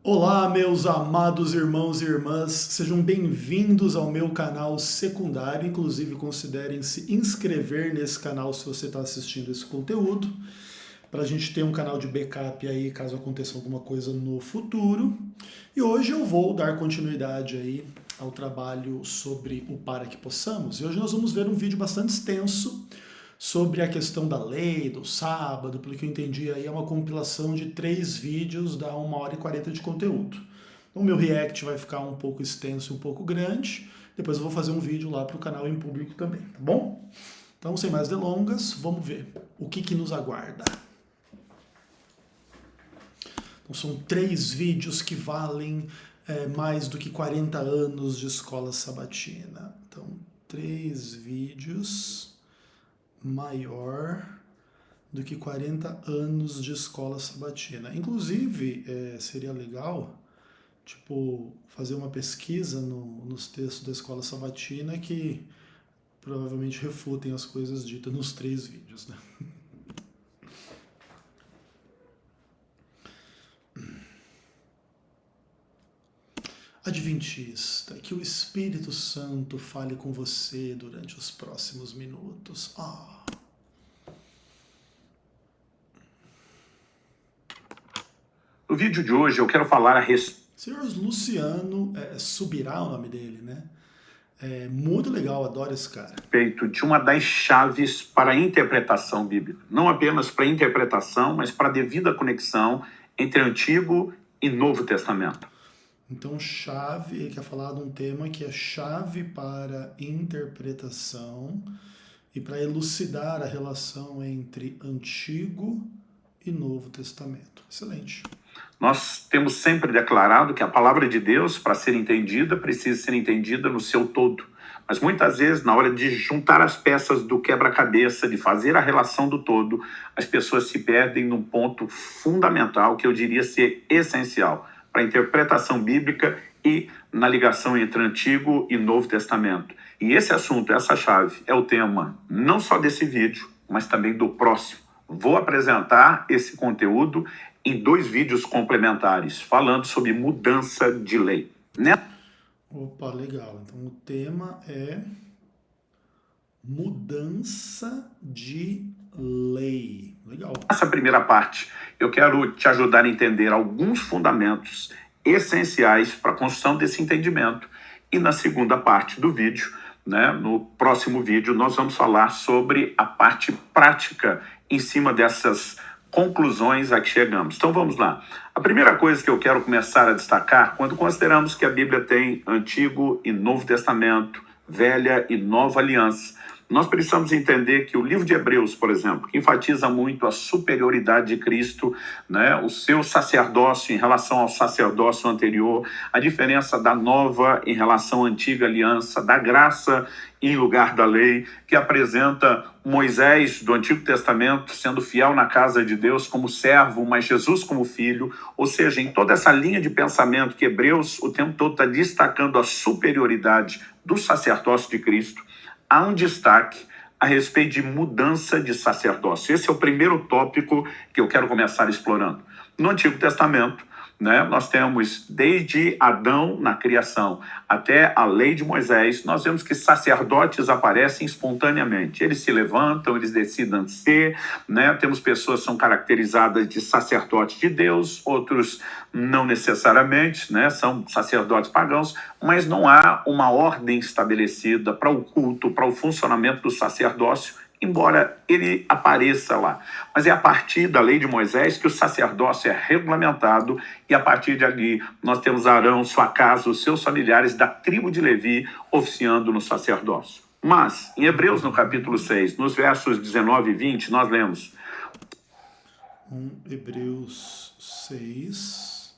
Olá, meus amados irmãos e irmãs, sejam bem-vindos ao meu canal secundário. Inclusive, considerem se inscrever nesse canal se você está assistindo esse conteúdo, para a gente ter um canal de backup aí caso aconteça alguma coisa no futuro. E hoje eu vou dar continuidade aí ao trabalho sobre o Para Que Possamos. E hoje nós vamos ver um vídeo bastante extenso sobre a questão da lei, do sábado, pelo que eu entendi aí é uma compilação de 3 vídeos, dá 1h40 de conteúdo. Então o meu react vai ficar um pouco extenso, um pouco grande, depois eu vou fazer um vídeo lá para o canal em público também, tá bom? Então sem mais delongas, vamos ver o que nos aguarda. Então são 3 vídeos que valem mais do que 40 anos de escola sabatina. Então 3 vídeos maior do que 40 anos de escola sabatina. Inclusive, seria legal, tipo, fazer uma pesquisa nos textos da escola sabatina que provavelmente refutem as coisas ditas nos 3 vídeos, né? Adventista, que o Espírito Santo fale com você durante os próximos minutos. No vídeo de hoje eu quero falar a respeito. Senhor Luciano Subirá o nome dele, né? É muito legal, adoro esse cara. De uma das chaves para a interpretação bíblica. Não apenas para a interpretação, mas para a devida conexão entre Antigo e Novo Testamento. Então, chave, ele quer falar de um tema que é chave para interpretação e para elucidar a relação entre Antigo e Novo Testamento. Excelente. Nós temos sempre declarado que a palavra de Deus, para ser entendida, precisa ser entendida no seu todo. Mas muitas vezes, na hora de juntar as peças do quebra-cabeça, de fazer a relação do todo, as pessoas se perdem num ponto fundamental, que eu diria ser essencial para a interpretação bíblica e na ligação entre Antigo e Novo Testamento. E esse assunto, essa chave, é o tema não só desse vídeo, mas também do próximo. Vou apresentar esse conteúdo em 2 vídeos complementares, falando sobre mudança de lei. Opa, legal. Então o tema é mudança de lei. Legal. Nessa primeira parte, eu quero te ajudar a entender alguns fundamentos essenciais para a construção desse entendimento. E na segunda parte do vídeo, no próximo vídeo, nós vamos falar sobre a parte prática em cima dessas conclusões a que chegamos. Então vamos lá. A primeira coisa que eu quero começar a destacar, quando consideramos que a Bíblia tem Antigo e Novo Testamento, Velha e Nova Aliança, nós precisamos entender que o livro de Hebreus, por exemplo, que enfatiza muito a superioridade de Cristo, o seu sacerdócio em relação ao sacerdócio anterior, a diferença da nova em relação à antiga aliança, da graça em lugar da lei, que apresenta Moisés do Antigo Testamento sendo fiel na casa de Deus como servo, mas Jesus como filho. Ou seja, em toda essa linha de pensamento que Hebreus o tempo todo está destacando a superioridade do sacerdócio de Cristo, há um destaque a respeito de mudança de sacerdócio. Esse é o primeiro tópico que eu quero começar explorando. No Antigo Testamento, nós temos desde Adão na criação até a lei de Moisés, nós vemos que sacerdotes aparecem espontaneamente. Eles se levantam, eles decidem ser, temos pessoas que são caracterizadas de sacerdotes de Deus, outros não necessariamente, são sacerdotes pagãos, mas não há uma ordem estabelecida para o culto, para o funcionamento do sacerdócio, embora ele apareça lá. Mas é a partir da lei de Moisés que o sacerdócio é regulamentado e a partir de ali nós temos Arão, sua casa, os seus familiares da tribo de Levi oficiando no sacerdócio. Mas, em Hebreus, no capítulo 6, nos versos 19 e 20, nós lemos... Hebreus 6,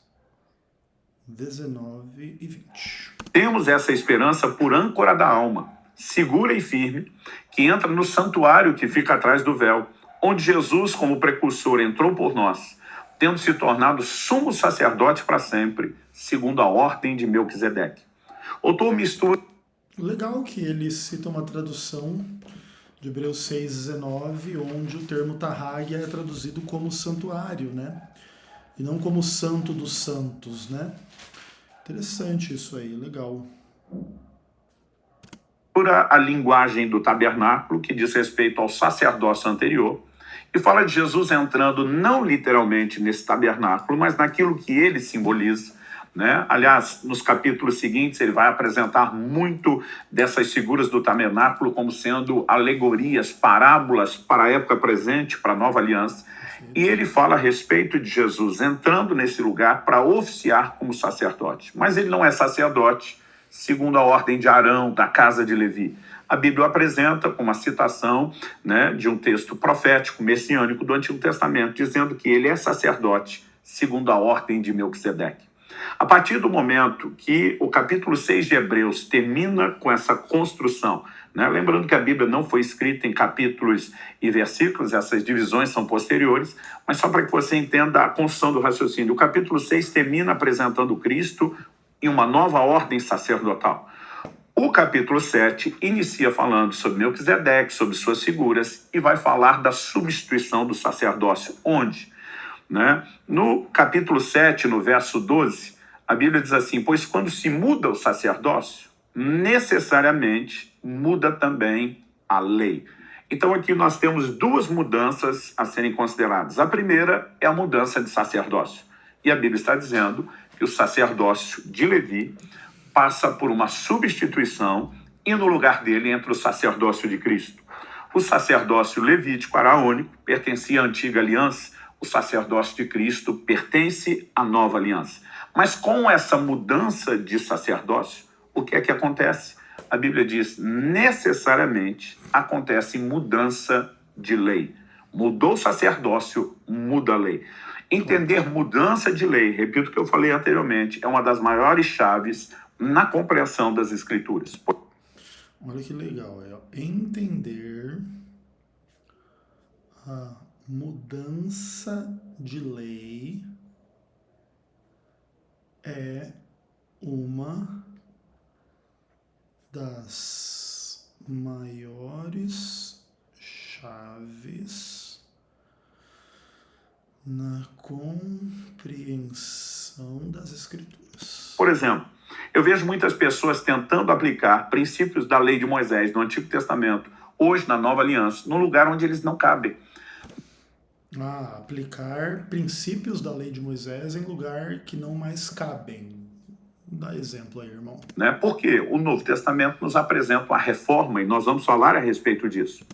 19 e 20. Temos essa esperança por âncora da alma, segura e firme, que entra no santuário que fica atrás do véu, onde Jesus, como precursor, entrou por nós, tendo se tornado sumo sacerdote para sempre, segundo a ordem de Melquisedeque. O autor mistura... Legal que ele cita uma tradução de Hebreus 6,19, onde o termo Tarrágia é traduzido como santuário, né? e não como santo dos santos, né? Interessante isso aí, legal. A linguagem do tabernáculo, que diz respeito ao sacerdócio anterior, e fala de Jesus entrando não literalmente nesse tabernáculo, mas naquilo que ele simboliza, né? Aliás, nos capítulos seguintes ele vai apresentar muito dessas figuras do tabernáculo como sendo alegorias, parábolas para a época presente, para a nova aliança. E ele fala a respeito de Jesus entrando nesse lugar para oficiar como sacerdote. Mas ele não é sacerdote segundo a ordem de Arão, da casa de Levi. A Bíblia o apresenta com uma citação, né, de um texto profético, messiânico do Antigo Testamento, dizendo que ele é sacerdote segundo a ordem de Melquisedeque. A partir do momento que o capítulo 6 de Hebreus termina com essa construção, né, lembrando que a Bíblia não foi escrita em capítulos e versículos, essas divisões são posteriores, mas só para que você entenda a construção do raciocínio. O capítulo 6 termina apresentando Cristo em uma nova ordem sacerdotal. O capítulo 7 inicia falando sobre Melquisedeque, sobre suas figuras, e vai falar da substituição do sacerdócio. Onde? Né? No capítulo 7, no verso 12, a Bíblia diz assim: pois quando se muda o sacerdócio, necessariamente muda também a lei. Então aqui nós temos duas mudanças a serem consideradas. A primeira é a mudança de sacerdócio. E a Bíblia está dizendo que o sacerdócio de Levi passa por uma substituição e no lugar dele entra o sacerdócio de Cristo. O sacerdócio levítico araônico pertencia à antiga aliança, o sacerdócio de Cristo pertence à nova aliança. Mas com essa mudança de sacerdócio, o que é que acontece? A Bíblia diz, necessariamente acontece mudança de lei. Mudou o sacerdócio, muda a lei. Entender mudança de lei, repito o que eu falei anteriormente, é uma das maiores chaves na compreensão das Escrituras. Olha que legal, entender a mudança de lei é uma das maiores chaves na compreensão das Escrituras. Por exemplo, eu vejo muitas pessoas tentando aplicar princípios da lei de Moisés no Antigo Testamento, hoje na Nova Aliança, num lugar onde eles não cabem. Aplicar princípios da lei de Moisés em lugar que não mais cabem. Dá exemplo aí, irmão. Né? Porque o Novo Testamento nos apresenta a reforma e nós vamos falar a respeito disso.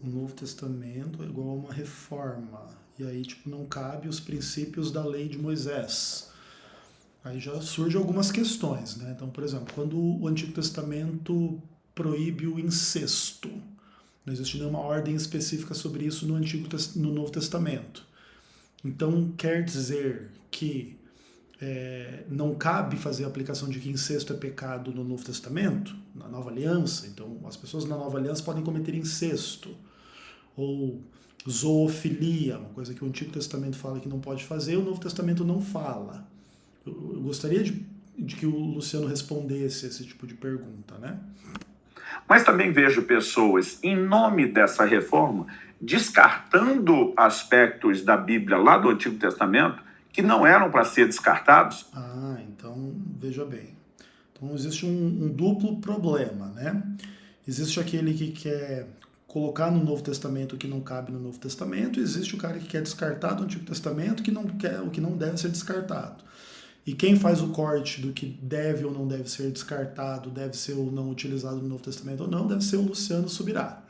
O Novo Testamento é igual a uma reforma. E aí, não cabe os princípios da lei de Moisés. Aí já surgem algumas questões, né? Então, por exemplo, quando o Antigo Testamento proíbe o incesto, não existe nenhuma ordem específica sobre isso no Novo Testamento. Então, quer dizer que não cabe fazer a aplicação de que incesto é pecado no Novo Testamento, na Nova Aliança. Então, as pessoas na Nova Aliança podem cometer incesto. Ou zoofilia, uma coisa que o Antigo Testamento fala que não pode fazer, o Novo Testamento não fala. Eu gostaria de que o Luciano respondesse esse tipo de pergunta, né? Mas também vejo pessoas, em nome dessa reforma, descartando aspectos da Bíblia lá do Antigo Testamento que não eram para ser descartados. Então, veja bem. Então, existe um duplo problema, né? Existe aquele que quer colocar no Novo Testamento o que não cabe no Novo Testamento, e existe o cara que quer descartar do Antigo Testamento o que não deve ser descartado. E quem faz o corte do que deve ou não deve ser descartado, deve ser ou não utilizado no Novo Testamento ou não, deve ser o Luciano Subirá.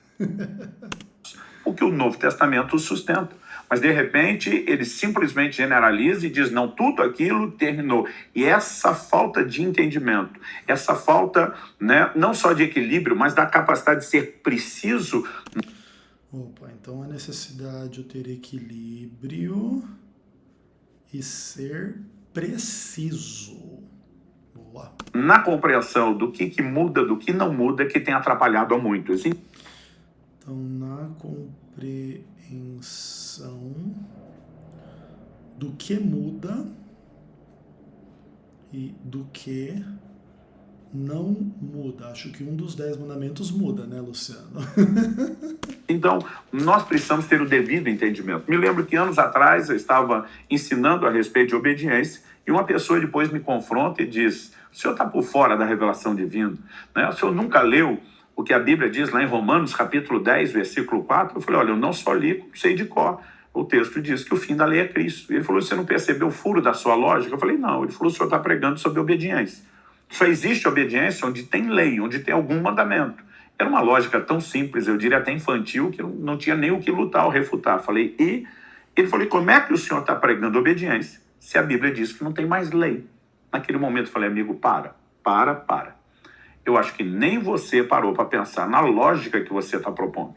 O que o Novo Testamento sustenta. Mas, de repente, ele simplesmente generaliza e diz, não, tudo aquilo terminou. E essa falta de entendimento, essa falta, né, não só de equilíbrio, mas da capacidade de ser preciso. Então a necessidade de ter equilíbrio e ser preciso. Boa. Na compreensão do que muda, do que não muda, que tem atrapalhado a muitos. Então, na compreensão do que muda e do que não muda. Acho que um dos 10 mandamentos muda, né, Luciano? Então, nós precisamos ter o devido entendimento. Me lembro que anos atrás eu estava ensinando a respeito de obediência e uma pessoa depois me confronta e diz: o senhor está por fora da revelação divina, né? O senhor nunca leu o que a Bíblia diz lá em Romanos, capítulo 10, versículo 4? Eu falei: olha, eu não só li, como sei de cor. O texto diz que o fim da lei é Cristo. Ele falou: você não percebeu o furo da sua lógica? Eu falei: não. Ele falou: o senhor está pregando sobre obediência. Só existe obediência onde tem lei, onde tem algum mandamento. Era uma lógica tão simples, eu diria até infantil, que não tinha nem o que lutar ou refutar. Falei: e? Ele falou: e como é que o senhor está pregando obediência se a Bíblia diz que não tem mais lei? Naquele momento eu falei: amigo, para. Eu acho que nem você parou para pensar na lógica que você está propondo.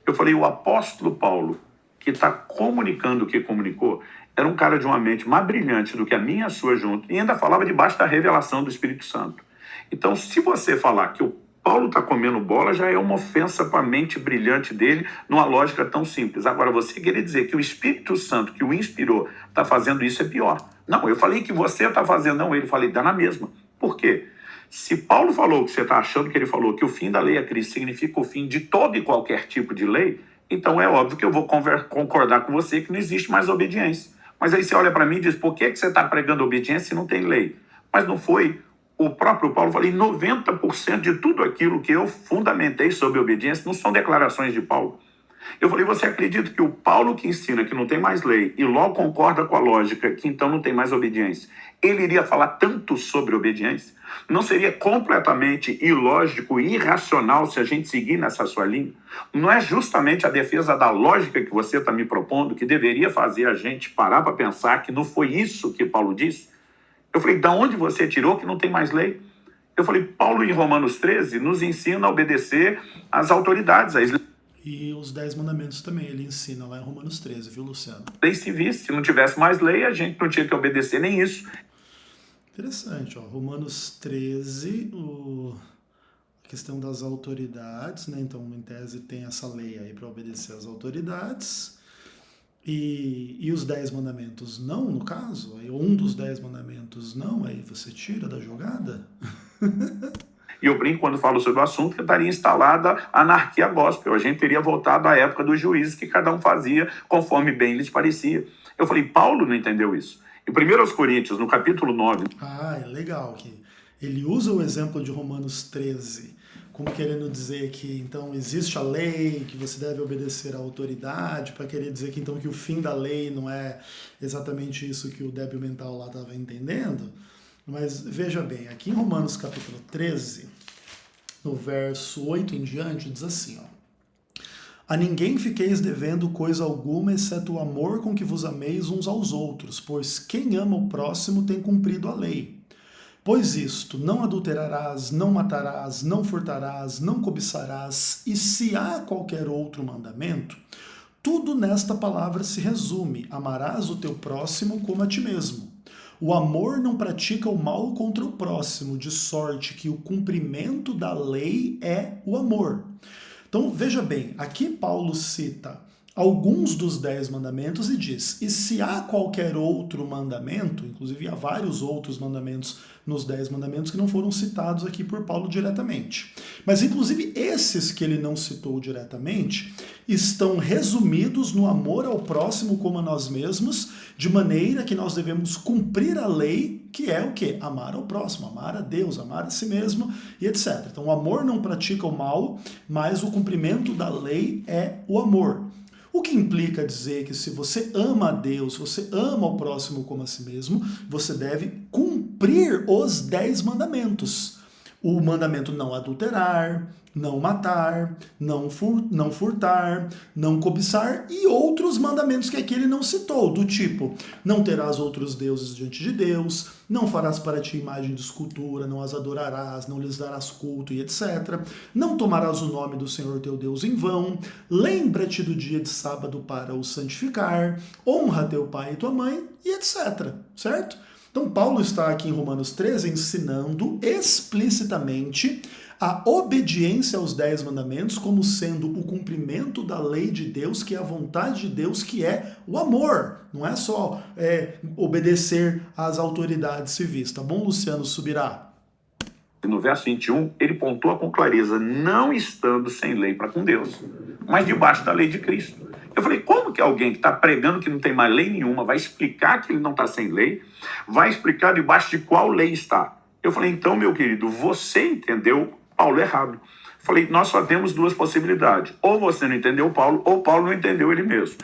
Eu falei: o apóstolo Paulo, que está comunicando o que comunicou, era um cara de uma mente mais brilhante do que a minha e a sua junto, e ainda falava debaixo da revelação do Espírito Santo. Então, se você falar que o Paulo está comendo bola, já é uma ofensa para a mente brilhante dele, numa lógica tão simples. Agora, você querer dizer que o Espírito Santo, que o inspirou, está fazendo isso, é pior. Não, eu falei que você está fazendo, não, ele. Falei: dá na mesma. Por quê? Se Paulo falou que você está achando que ele falou que o fim da lei é Cristo significa o fim de todo e qualquer tipo de lei, então é óbvio que eu vou concordar com você que não existe mais obediência. Mas aí você olha para mim e diz: por que você está pregando obediência se não tem lei? Mas não foi o próprio Paulo. Falei: 90% de tudo aquilo que eu fundamentei sobre obediência não são declarações de Paulo. Eu falei: você acredita que o Paulo, que ensina que não tem mais lei e logo concorda com a lógica que então não tem mais obediência, ele iria falar tanto sobre obediência? Não seria completamente ilógico e irracional se a gente seguir nessa sua linha? Não é justamente a defesa da lógica que você está me propondo que deveria fazer a gente parar para pensar que não foi isso que Paulo disse? Eu falei: da onde você tirou que não tem mais lei? Eu falei: Paulo, em Romanos 13, nos ensina a obedecer às autoridades, às E os 10 mandamentos também, ele ensina lá em Romanos 13, viu, Luciano? leis civis. Se não tivesse mais lei, a gente não tinha que obedecer nem isso. Interessante, ó. Romanos 13, a questão das autoridades, né? Então, em tese, tem essa lei aí para obedecer às autoridades. E os 10 mandamentos não, no caso? Aí um dos 10 mandamentos não, aí você tira da jogada? E eu brinco quando falo sobre o assunto que estaria instalada a anarquia gospel. A gente teria voltado à época dos juízes, que cada um fazia conforme bem lhes parecia. Eu falei: Paulo não entendeu isso. Em 1 Coríntios, no capítulo 9... Ah, é legal que ele usa o exemplo de Romanos 13 como querendo dizer que então existe a lei, que você deve obedecer à autoridade, para querer dizer que então que o fim da lei não é exatamente isso que o débil mental lá estava entendendo. Mas veja bem, aqui em Romanos capítulo 13, no verso 8 em diante, diz assim, ó: a ninguém fiqueis devendo coisa alguma, exceto o amor com que vos ameis uns aos outros, pois quem ama o próximo tem cumprido a lei. Pois isto: não adulterarás, não matarás, não furtarás, não cobiçarás, e se há qualquer outro mandamento, tudo nesta palavra se resume: amarás o teu próximo como a ti mesmo. O amor não pratica o mal contra o próximo, de sorte que o cumprimento da lei é o amor. Então, veja bem, aqui Paulo cita alguns dos 10 mandamentos e diz: e se há qualquer outro mandamento, inclusive há vários outros mandamentos nos 10 mandamentos que não foram citados aqui por Paulo diretamente. Mas inclusive esses que ele não citou diretamente estão resumidos no amor ao próximo como a nós mesmos, de maneira que nós devemos cumprir a lei, que é o quê? Amar ao próximo, amar a Deus, amar a si mesmo e etc. Então o amor não pratica o mal, mas o cumprimento da lei é o amor. O que implica dizer que se você ama a Deus, se você ama o próximo como a si mesmo, você deve cumprir os 10 mandamentos. O mandamento não adulterar, não matar, não furtar, não cobiçar e outros mandamentos que aqui ele não citou, do tipo: não terás outros deuses diante de Deus, não farás para ti imagem de escultura, não as adorarás, não lhes darás culto e etc. Não tomarás o nome do Senhor teu Deus em vão, lembra-te do dia de sábado para o santificar, honra teu pai e tua mãe e etc. Certo? Então Paulo está aqui em Romanos 13 ensinando explicitamente a obediência aos 10 mandamentos como sendo o cumprimento da lei de Deus, que é a vontade de Deus, que é o amor. Não é só obedecer às autoridades civis. Tá bom, Luciano Subirá? no verso 21, ele pontua com clareza, não estando sem lei para com Deus, mas debaixo da lei de Cristo. Eu falei, como que alguém que está pregando que não tem mais lei nenhuma vai explicar que ele não está sem lei, vai explicar debaixo de qual lei está? Eu falei, então, meu querido, você entendeu Paulo errado. Eu falei, nós só temos duas possibilidades. Ou você não entendeu Paulo, ou Paulo não entendeu ele mesmo.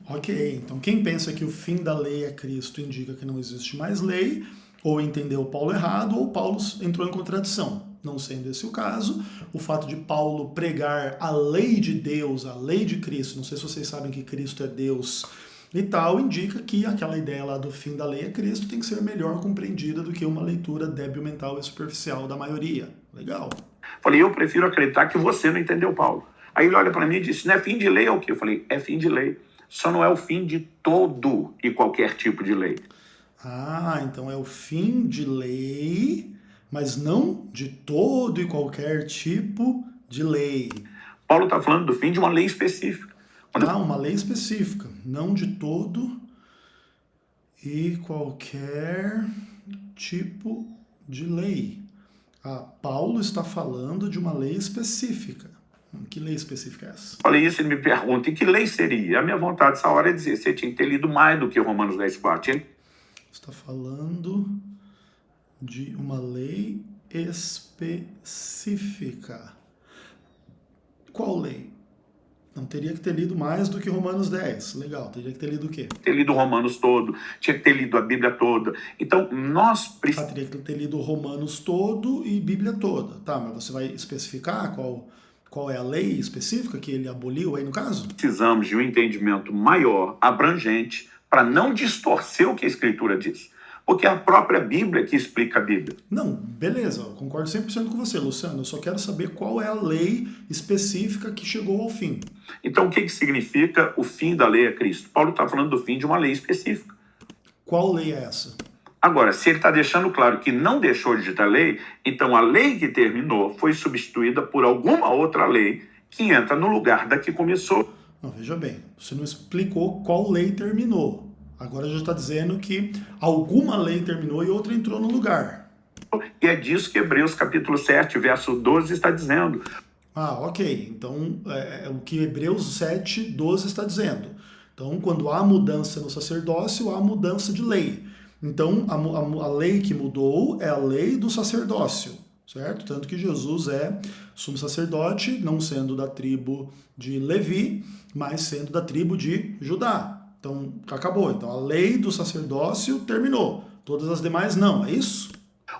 Ok, então quem pensa que o fim da lei é Cristo indica que não existe mais lei, ou entendeu Paulo errado, ou Paulo entrou em contradição. Não sendo esse o caso, o fato de Paulo pregar a lei de Deus, a lei de Cristo, não sei se vocês sabem que Cristo é Deus e tal, indica que aquela ideia lá do fim da lei é Cristo tem que ser melhor compreendida do que uma leitura débil mental e superficial da maioria. Legal. Falei, eu prefiro acreditar que você não entendeu Paulo. Aí ele olha para mim e disse, não é fim de lei é o quê? Eu falei, é fim de lei. Só não é o fim de todo e qualquer tipo de lei. Ah, então é o fim de lei, mas não de todo e qualquer tipo de lei. Paulo está falando do fim de uma lei específica. Uma lei específica, não de todo e qualquer tipo de lei. Paulo está falando de uma lei específica. Que lei específica é essa? Falei isso, ele me pergunta, e que lei seria? A minha vontade nessa hora é dizer, você tinha que ter lido mais do que Romanos 10:4. Está falando de uma lei específica. Qual lei? Não teria que ter lido mais do que Romanos 10. Legal, teria que ter lido o quê? Ter lido Romanos todo, tinha que ter lido a Bíblia toda. Então, nós precisamos... Teria que ter lido Romanos todo e Bíblia toda. Tá, mas você vai especificar qual é a lei específica que ele aboliu aí no caso? Precisamos de um entendimento maior, abrangente, para não distorcer o que a Escritura diz. Porque é a própria Bíblia que explica a Bíblia. Não, beleza, eu concordo 100% com você, Luciano. Eu só quero saber qual é a lei específica que chegou ao fim. Então, o que significa o fim da lei a Cristo? Paulo está falando do fim de uma lei específica. Qual lei é essa? Agora, se ele está deixando claro que não deixou de ter lei, então a lei que terminou foi substituída por alguma outra lei que entra no lugar da que começou. Não, veja bem, você não explicou qual lei terminou. Agora já está dizendo que alguma lei terminou e outra entrou no lugar. E é disso que Hebreus capítulo 7, verso 12 está dizendo. Ok. Então, é o que Hebreus 7, 12 está dizendo. Então, quando há mudança no sacerdócio, há mudança de lei. Então, a lei que mudou é a lei do sacerdócio, certo? Tanto que Jesus é sumo sacerdote, não sendo da tribo de Levi, mas sendo da tribo de Judá. Então, acabou. Então, a lei do sacerdócio terminou. Todas as demais não, é isso?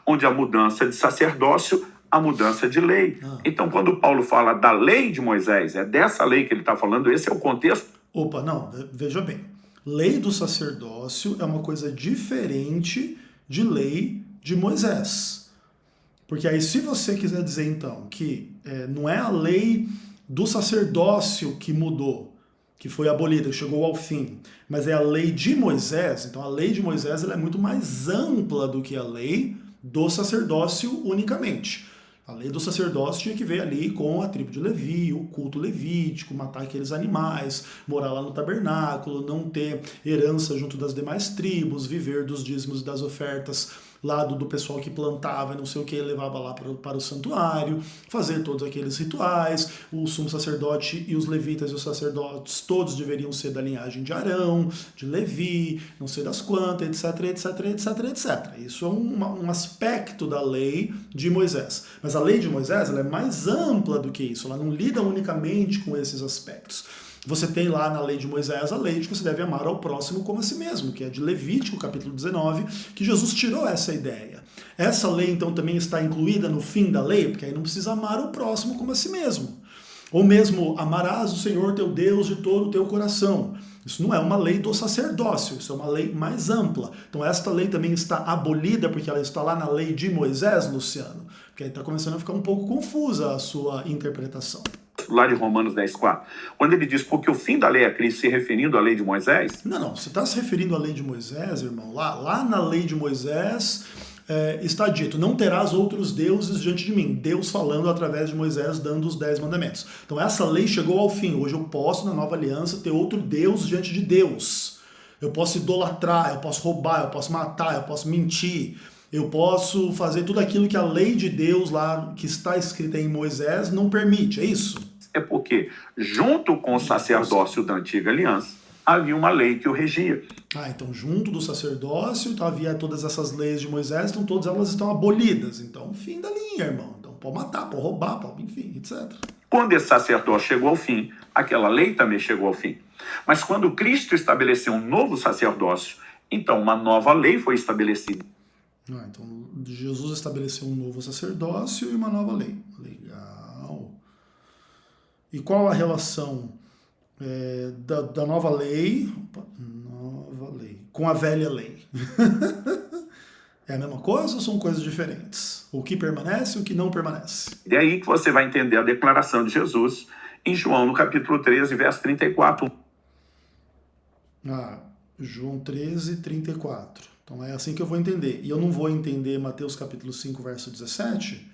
Onde a mudança de sacerdócio, a mudança de lei. Então, quando Paulo fala da lei de Moisés, é dessa lei que ele está falando, esse é o contexto. Opa, não, veja bem. Lei do sacerdócio é uma coisa diferente de lei de Moisés. Porque aí, se você quiser dizer, então, que não é a lei do sacerdócio que mudou, que foi abolida, que chegou ao fim, mas é a lei de Moisés, então a lei de Moisés ela é muito mais ampla do que a lei do sacerdócio unicamente. A lei do sacerdócio tinha que ver ali com a tribo de Levi, o culto levítico, matar aqueles animais, morar lá no tabernáculo, não ter herança junto das demais tribos, viver dos dízimos e das ofertas lá do pessoal que plantava e não sei o que, levava lá para o santuário, fazer todos aqueles rituais, o sumo sacerdote e os levitas e os sacerdotes todos deveriam ser da linhagem de Arão, de Levi, não sei das quantas, etc, etc, etc, etc. Isso é um aspecto da lei de Moisés. Mas a lei de Moisés ela é mais ampla do que isso, ela não lida unicamente com esses aspectos. Você tem lá na lei de Moisés a lei de que você deve amar ao próximo como a si mesmo, que é de Levítico, capítulo 19, que Jesus tirou essa ideia. Essa lei, então, também está incluída no fim da lei, porque aí não precisa amar o próximo como a si mesmo. Ou mesmo, amarás o Senhor teu Deus de todo o teu coração. Isso não é uma lei do sacerdócio, isso é uma lei mais ampla. Então esta lei também está abolida, porque ela está lá na lei de Moisés, Luciano. Porque aí está começando a ficar um pouco confusa a sua interpretação. Lá de Romanos 10:4, quando ele diz, porque o fim da lei é Cristo, se referindo à lei de Moisés? Não, você está se referindo à lei de Moisés, irmão. Lá na lei de Moisés está dito, não terás outros deuses diante de mim. Deus falando através de Moisés, dando os 10 mandamentos. Então essa lei chegou ao fim. Hoje eu posso, na nova aliança, ter outro Deus diante de Deus. Eu posso idolatrar, eu posso roubar, eu posso matar, eu posso mentir. Eu posso fazer tudo aquilo que a lei de Deus lá, que está escrita em Moisés, não permite, é isso? É porque, junto com o sacerdócio da antiga aliança, havia uma lei que o regia. Então junto do sacerdócio havia todas essas leis de Moisés, então todas elas estão abolidas. Então, fim da linha, irmão. Então pode matar, pode roubar, pode, enfim, etc. Quando esse sacerdócio chegou ao fim, aquela lei também chegou ao fim. Mas quando Cristo estabeleceu um novo sacerdócio, então uma nova lei foi estabelecida. Então Jesus estabeleceu um novo sacerdócio e uma nova lei. Legal. E qual a relação da nova lei, com a velha lei? É a mesma coisa ou são coisas diferentes? O que permanece e o que não permanece? É aí que você vai entender a declaração de Jesus em João, no capítulo 13, verso 34. João 13, 34. Então é assim que eu vou entender. E eu não vou entender Mateus capítulo 5, verso 17,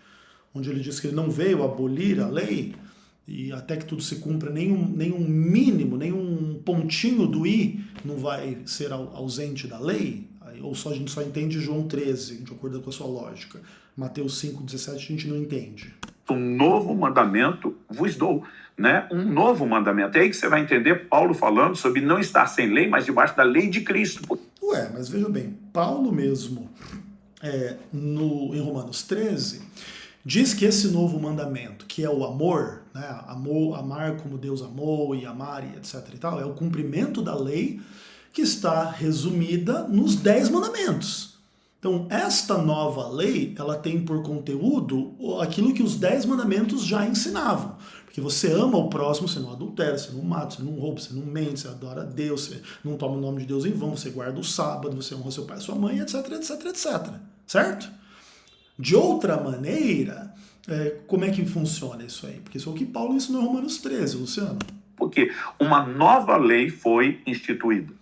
onde ele diz que ele não veio abolir a lei, e até que tudo se cumpra, nenhum mínimo, nenhum pontinho do i não vai ser ausente da lei. Ou só a gente só entende João 13, de acordo com a sua lógica. Mateus 5, 17 a gente não entende. Um novo mandamento vos dou, né? Um novo mandamento. É aí que você vai entender Paulo falando sobre não estar sem lei, mas debaixo da lei de Cristo. Mas veja bem, Paulo mesmo, em Romanos 13, diz que esse novo mandamento, que é o amor, né? Amar como Deus amou e amar e etc e tal, é o cumprimento da lei que está resumida nos 10 mandamentos. Então, esta nova lei, ela tem por conteúdo aquilo que os 10 mandamentos já ensinavam. Porque você ama o próximo, você não adultera, você não mata, você não rouba, você não mente, você adora a Deus, você não toma o nome de Deus em vão, você guarda o sábado, você honra seu pai e sua mãe, etc, etc, etc. Certo? De outra maneira, como é que funciona isso aí? Porque isso é o que Paulo ensinou em Romanos 13, Luciano. Porque uma nova lei foi instituída.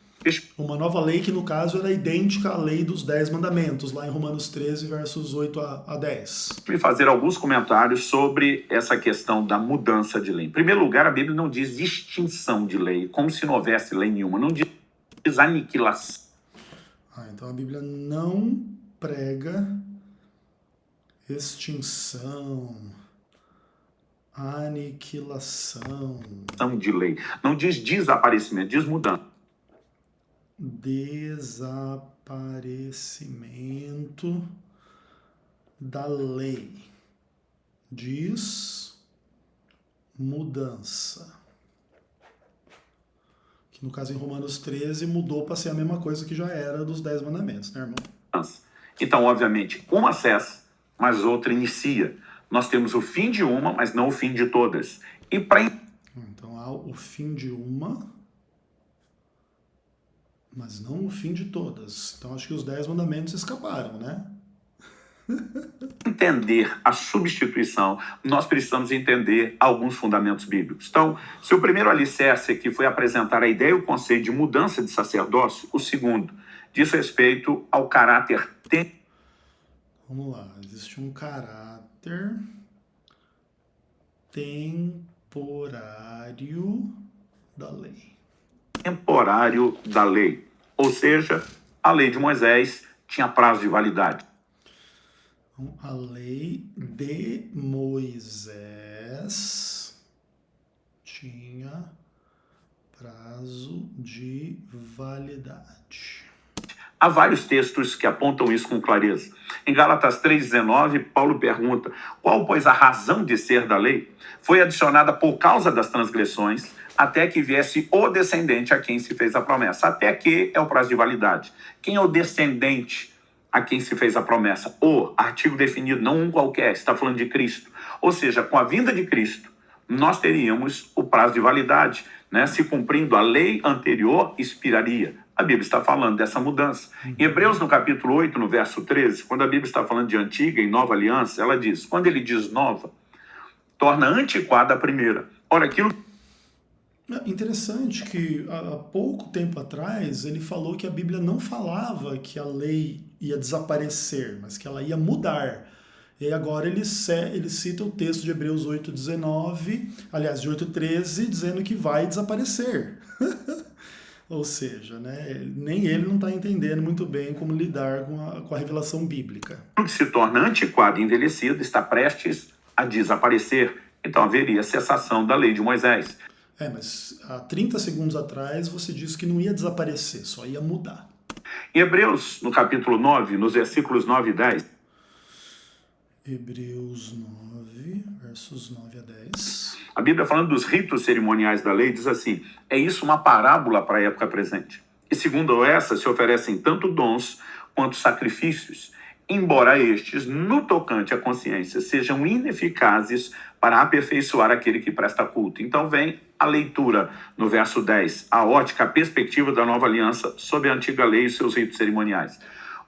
Uma nova lei que, no caso, era idêntica à lei dos 10 mandamentos, lá em Romanos 13, versos 8 a 10. Vou fazer alguns comentários sobre essa questão da mudança de lei. Em primeiro lugar, a Bíblia não diz extinção de lei, como se não houvesse lei nenhuma. Não diz aniquilação. Então a Bíblia não prega extinção, aniquilação. De lei. Não diz desaparecimento, diz mudança. Desaparecimento da lei. Diz mudança. Que no caso em Romanos 13 mudou para ser a mesma coisa que já era dos 10 mandamentos, né, irmão? Então, obviamente, uma cessa, mas outra inicia. Nós temos o fim de uma, mas não o fim de todas. Então há o fim de uma, mas não o fim de todas. Então acho que os 10 mandamentos escaparam, né? Entender a substituição, nós precisamos entender alguns fundamentos bíblicos. Então, se o primeiro alicerce aqui foi apresentar a ideia e o conceito de mudança de sacerdócio, o segundo diz respeito ao caráter Vamos lá, existe um caráter temporário da lei. Temporário da lei. Ou seja, a lei de Moisés tinha prazo de validade. Então, a lei de Moisés tinha prazo de validade. Há vários textos que apontam isso com clareza. Em Gálatas 3,19, Paulo pergunta: qual, pois, a razão de ser da lei? Foi adicionada por causa das transgressões, até que viesse o descendente a quem se fez a promessa. Até que é o prazo de validade. Quem é o descendente a quem se fez a promessa? O artigo definido, não um qualquer, está falando de Cristo. Ou seja, com a vinda de Cristo, nós teríamos o prazo de validade, né? Se cumprindo a lei anterior, expiraria. A Bíblia está falando dessa mudança. Em Hebreus, no capítulo 8, no verso 13, quando a Bíblia está falando de antiga e nova aliança, ela diz, quando ele diz nova, torna antiquada a primeira. Ora, aquilo... Interessante que há pouco tempo atrás ele falou que a Bíblia não falava que a lei ia desaparecer, mas que ela ia mudar. E agora ele cita o texto de Hebreus 8,19, aliás, de 8,13, dizendo que vai desaparecer. Ou seja, né, nem ele não está entendendo muito bem como lidar com a revelação bíblica. O que se torna antiquado e envelhecido está prestes a desaparecer. Então haveria cessação da lei de Moisés. Mas há 30 segundos atrás você disse que não ia desaparecer, só ia mudar. Em Hebreus, no capítulo 9, nos versículos 9 e 10, Hebreus 9, versos 9 a 10. A Bíblia, falando dos ritos cerimoniais da lei, diz assim: é isso uma parábola para a época presente. E segundo essa, se oferecem tanto dons quanto sacrifícios, embora estes, no tocante à consciência, sejam ineficazes para aperfeiçoar aquele que presta culto. Então vem a leitura no verso 10, a ótica, a perspectiva da nova aliança sob a antiga lei e seus ritos cerimoniais,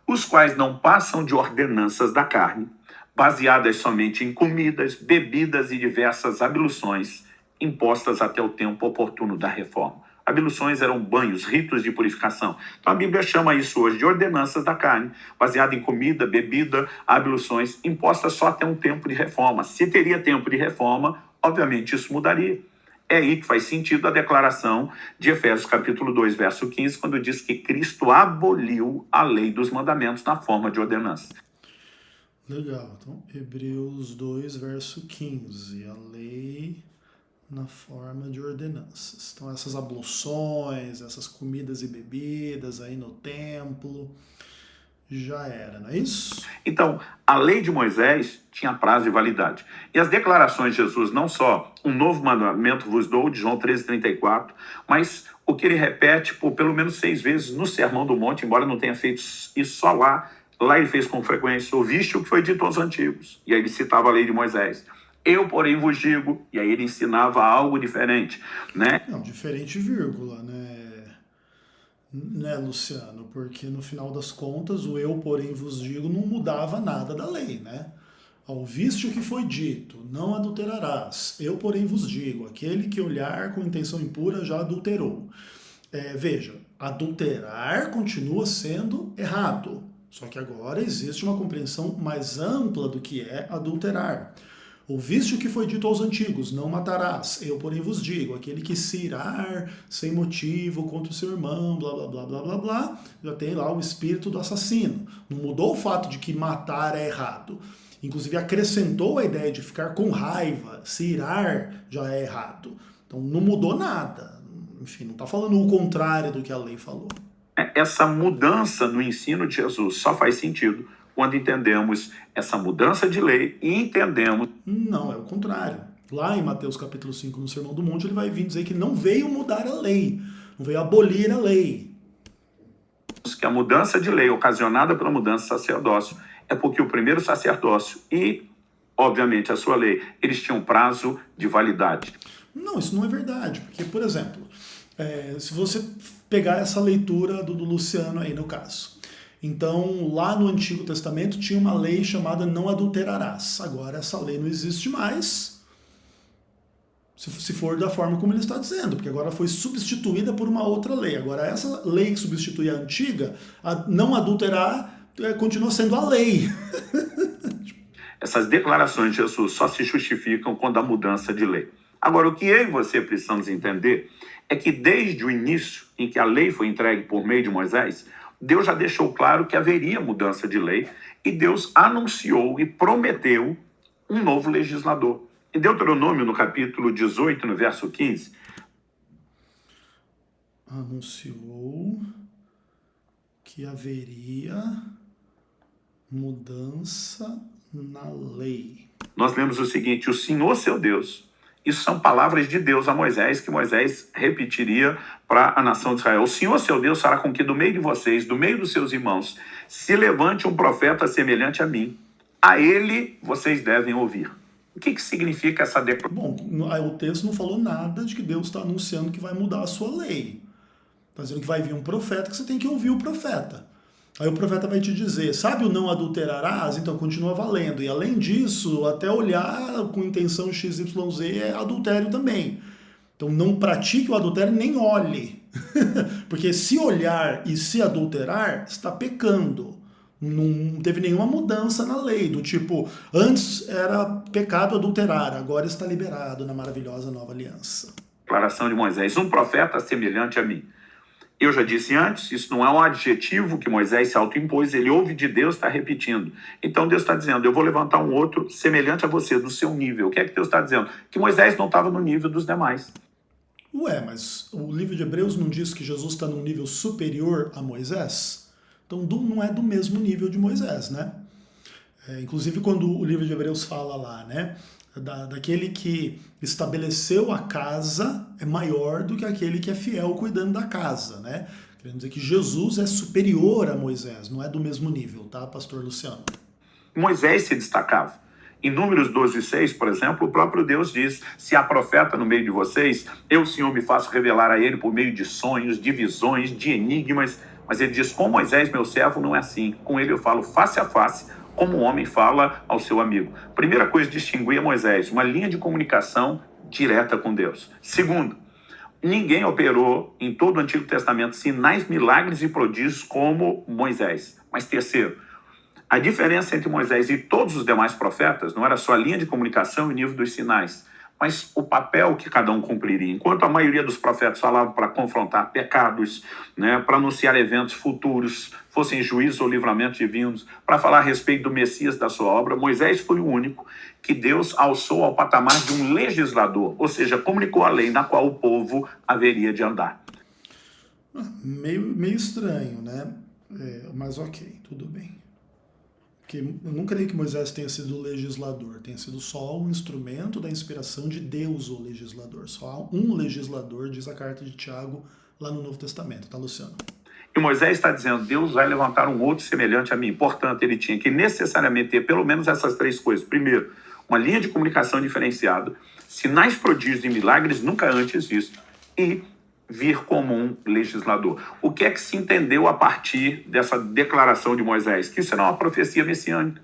os quais não passam de ordenanças da carne, baseadas somente em comidas, bebidas e diversas abluções impostas até o tempo oportuno da reforma. Abluções eram banhos, ritos de purificação. Então a Bíblia chama isso hoje de ordenanças da carne, baseada em comida, bebida, abluções, impostas só até um tempo de reforma. Se teria tempo de reforma, obviamente isso mudaria. É aí que faz sentido a declaração de Efésios capítulo 2, verso 15, quando diz que Cristo aboliu a lei dos mandamentos na forma de ordenança. Legal, então Hebreus 2, verso 15, a lei na forma de ordenanças. Então essas abluções, essas comidas e bebidas aí no templo, já era, não é isso? Então, a lei de Moisés tinha prazo de validade. E as declarações de Jesus, não só um novo mandamento vos dou, de João 13:34, mas o que ele repete por pelo menos 6 vezes no Sermão do Monte, embora não tenha feito isso só lá ele fez com frequência: ouviste o que foi dito aos antigos. E aí ele citava a lei de Moisés. Eu, porém, vos digo, e aí ele ensinava algo diferente, né? Não, diferente vírgula, né, Luciano? Porque no final das contas, o eu, porém, vos digo, não mudava nada da lei, né? Ouviste o que foi dito, não adulterarás. Eu, porém, vos digo, aquele que olhar com intenção impura já adulterou. Veja, adulterar continua sendo errado. Só que agora existe uma compreensão mais ampla do que é adulterar. Ouviste o que foi dito aos antigos, não matarás. Eu, porém, vos digo, aquele que se irar sem motivo contra o seu irmão, blá, blá, blá, blá, blá, blá, já tem lá o espírito do assassino. Não mudou o fato de que matar é errado. Inclusive acrescentou a ideia de ficar com raiva, se irar já é errado. Então não mudou nada. Enfim, não está falando o contrário do que a lei falou. Essa mudança no ensino de Jesus só faz sentido quando entendemos essa mudança de lei e entendemos... Não, é o contrário. Lá em Mateus capítulo 5, no Sermão do Monte, ele vai vir dizer que não veio mudar a lei, não veio abolir a lei. Que a mudança de lei ocasionada pela mudança de sacerdócio é porque o primeiro sacerdócio e, obviamente, a sua lei, eles tinham prazo de validade. Não, isso não é verdade, porque, por exemplo, se você pegar essa leitura do Luciano aí no caso, então lá no Antigo Testamento tinha uma lei chamada não adulterarás. Agora essa lei não existe mais, se for da forma como ele está dizendo, porque agora foi substituída por uma outra lei. Agora essa lei que substitui a antiga, a não adulterar, continua sendo a lei. Essas declarações de Jesus só se justificam quando há mudança de lei. Agora, o que eu e você precisamos entender é que desde o início em que a lei foi entregue por meio de Moisés, Deus já deixou claro que haveria mudança de lei e Deus anunciou e prometeu um novo legislador. Em Deuteronômio, no capítulo 18, no verso 15, anunciou que haveria mudança na lei. Nós lemos o seguinte: o Senhor seu Deus. Isso são palavras de Deus a Moisés, que Moisés repetiria para a nação de Israel. O Senhor, seu Deus, fará com que do meio de vocês, do meio dos seus irmãos, se levante um profeta semelhante a mim. A ele vocês devem ouvir. O que significa essa declaração? Bom, o texto não falou nada de que Deus está anunciando que vai mudar a sua lei. Está dizendo que vai vir um profeta, que você tem que ouvir o profeta. Aí o profeta vai te dizer, sabe o não adulterarás? Então continua valendo. E além disso, até olhar com intenção XYZ é adultério também. Então não pratique o adultério nem olhe. Porque se olhar e se adulterar, está pecando. Não teve nenhuma mudança na lei, do tipo, antes era pecado adulterar, agora está liberado na maravilhosa nova aliança. Declaração de Moisés: um profeta semelhante a mim. Eu já disse antes, isso não é um adjetivo que Moisés se autoimpôs, ele ouve de Deus, está repetindo. Então Deus está dizendo, eu vou levantar um outro semelhante a você, do seu nível. O que é que Deus está dizendo? Que Moisés não estava no nível dos demais. Ué, mas o livro de Hebreus não diz que Jesus está num nível superior a Moisés? Então não é do mesmo nível de Moisés, né? Inclusive quando o livro de Hebreus fala lá, né? Daquele que estabeleceu a casa é maior do que aquele que é fiel cuidando da casa, né? Querendo dizer que Jesus é superior a Moisés, não é do mesmo nível, tá, pastor Luciano? Moisés se destacava. Em Números 12:6, por exemplo, o próprio Deus diz, se há profeta no meio de vocês, eu, Senhor, me faço revelar a ele por meio de sonhos, de visões, de enigmas. Mas ele diz, com Moisés, meu servo, não é assim. Com ele eu falo face a face, como um homem fala ao seu amigo. Primeira coisa, distinguir Moisés, uma linha de comunicação direta com Deus. Segundo, ninguém operou em todo o Antigo Testamento sinais, milagres e prodígios como Moisés. Mas terceiro, a diferença entre Moisés e todos os demais profetas não era só a linha de comunicação e o nível dos sinais, mas o papel que cada um cumpriria. Enquanto a maioria dos profetas falavam para confrontar pecados, né, para anunciar eventos futuros, fossem juízos ou livramentos divinos, para falar a respeito do Messias da sua obra, Moisés foi o único que Deus alçou ao patamar de um legislador, ou seja, comunicou a lei na qual o povo haveria de andar. Meio estranho, né? Mas ok, tudo bem. Porque eu não creio que Moisés tenha sido o legislador, tenha sido só um instrumento da inspiração de Deus, o legislador. Só há um legislador, diz a carta de Tiago lá no Novo Testamento, tá, Luciano? E Moisés está dizendo, Deus vai levantar um outro semelhante a mim. Portanto, ele tinha que necessariamente ter pelo menos essas três coisas. Primeiro, uma linha de comunicação diferenciada, sinais, prodígios e milagres nunca antes vistos, e vir como um legislador. O que é que se entendeu a partir dessa declaração de Moisés? Que isso era uma profecia messiânica.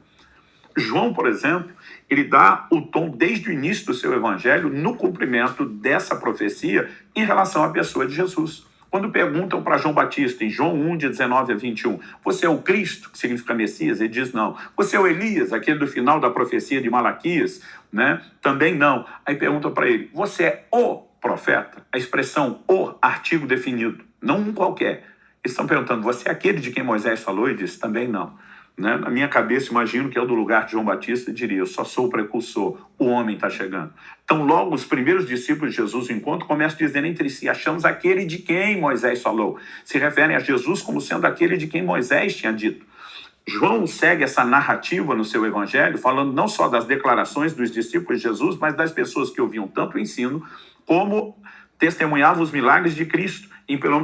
João, por exemplo, ele dá o tom desde o início do seu evangelho no cumprimento dessa profecia em relação à pessoa de Jesus. Quando perguntam para João Batista, em João 1, de 19 a 21, você é o Cristo, que significa Messias? Ele diz não. Você é o Elias, aquele do final da profecia de Malaquias? Né? Também não. Aí perguntam para ele, você é o profeta? A expressão o, artigo definido, não um qualquer. Eles estão perguntando, você é aquele de quem Moisés falou? E diz, também não. Né? Na minha cabeça, imagino que é o do lugar de João Batista e diria, eu só sou o precursor, o homem está chegando. Então, logo, os primeiros discípulos de Jesus, no encontro, começam dizendo entre si, achamos aquele de quem Moisés falou. Se referem a Jesus como sendo aquele de quem Moisés tinha dito. João segue essa narrativa no seu evangelho, falando não só das declarações dos discípulos de Jesus, mas das pessoas que ouviam tanto o ensino, como testemunhavam os milagres de Cristo.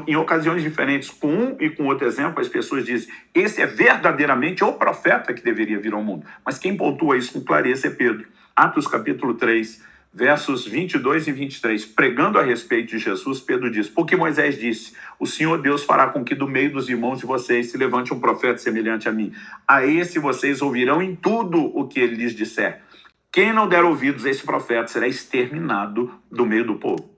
Em ocasiões diferentes, com um e com outro exemplo, as pessoas dizem, esse é verdadeiramente o profeta que deveria vir ao mundo. Mas quem pontua isso com clareza é Pedro. Atos capítulo 3, versos 22 e 23, pregando a respeito de Jesus, Pedro diz, porque Moisés disse, o Senhor Deus fará com que do meio dos irmãos de vocês se levante um profeta semelhante a mim. A esse vocês ouvirão em tudo o que ele lhes disser. Quem não der ouvidos a esse profeta será exterminado do meio do povo.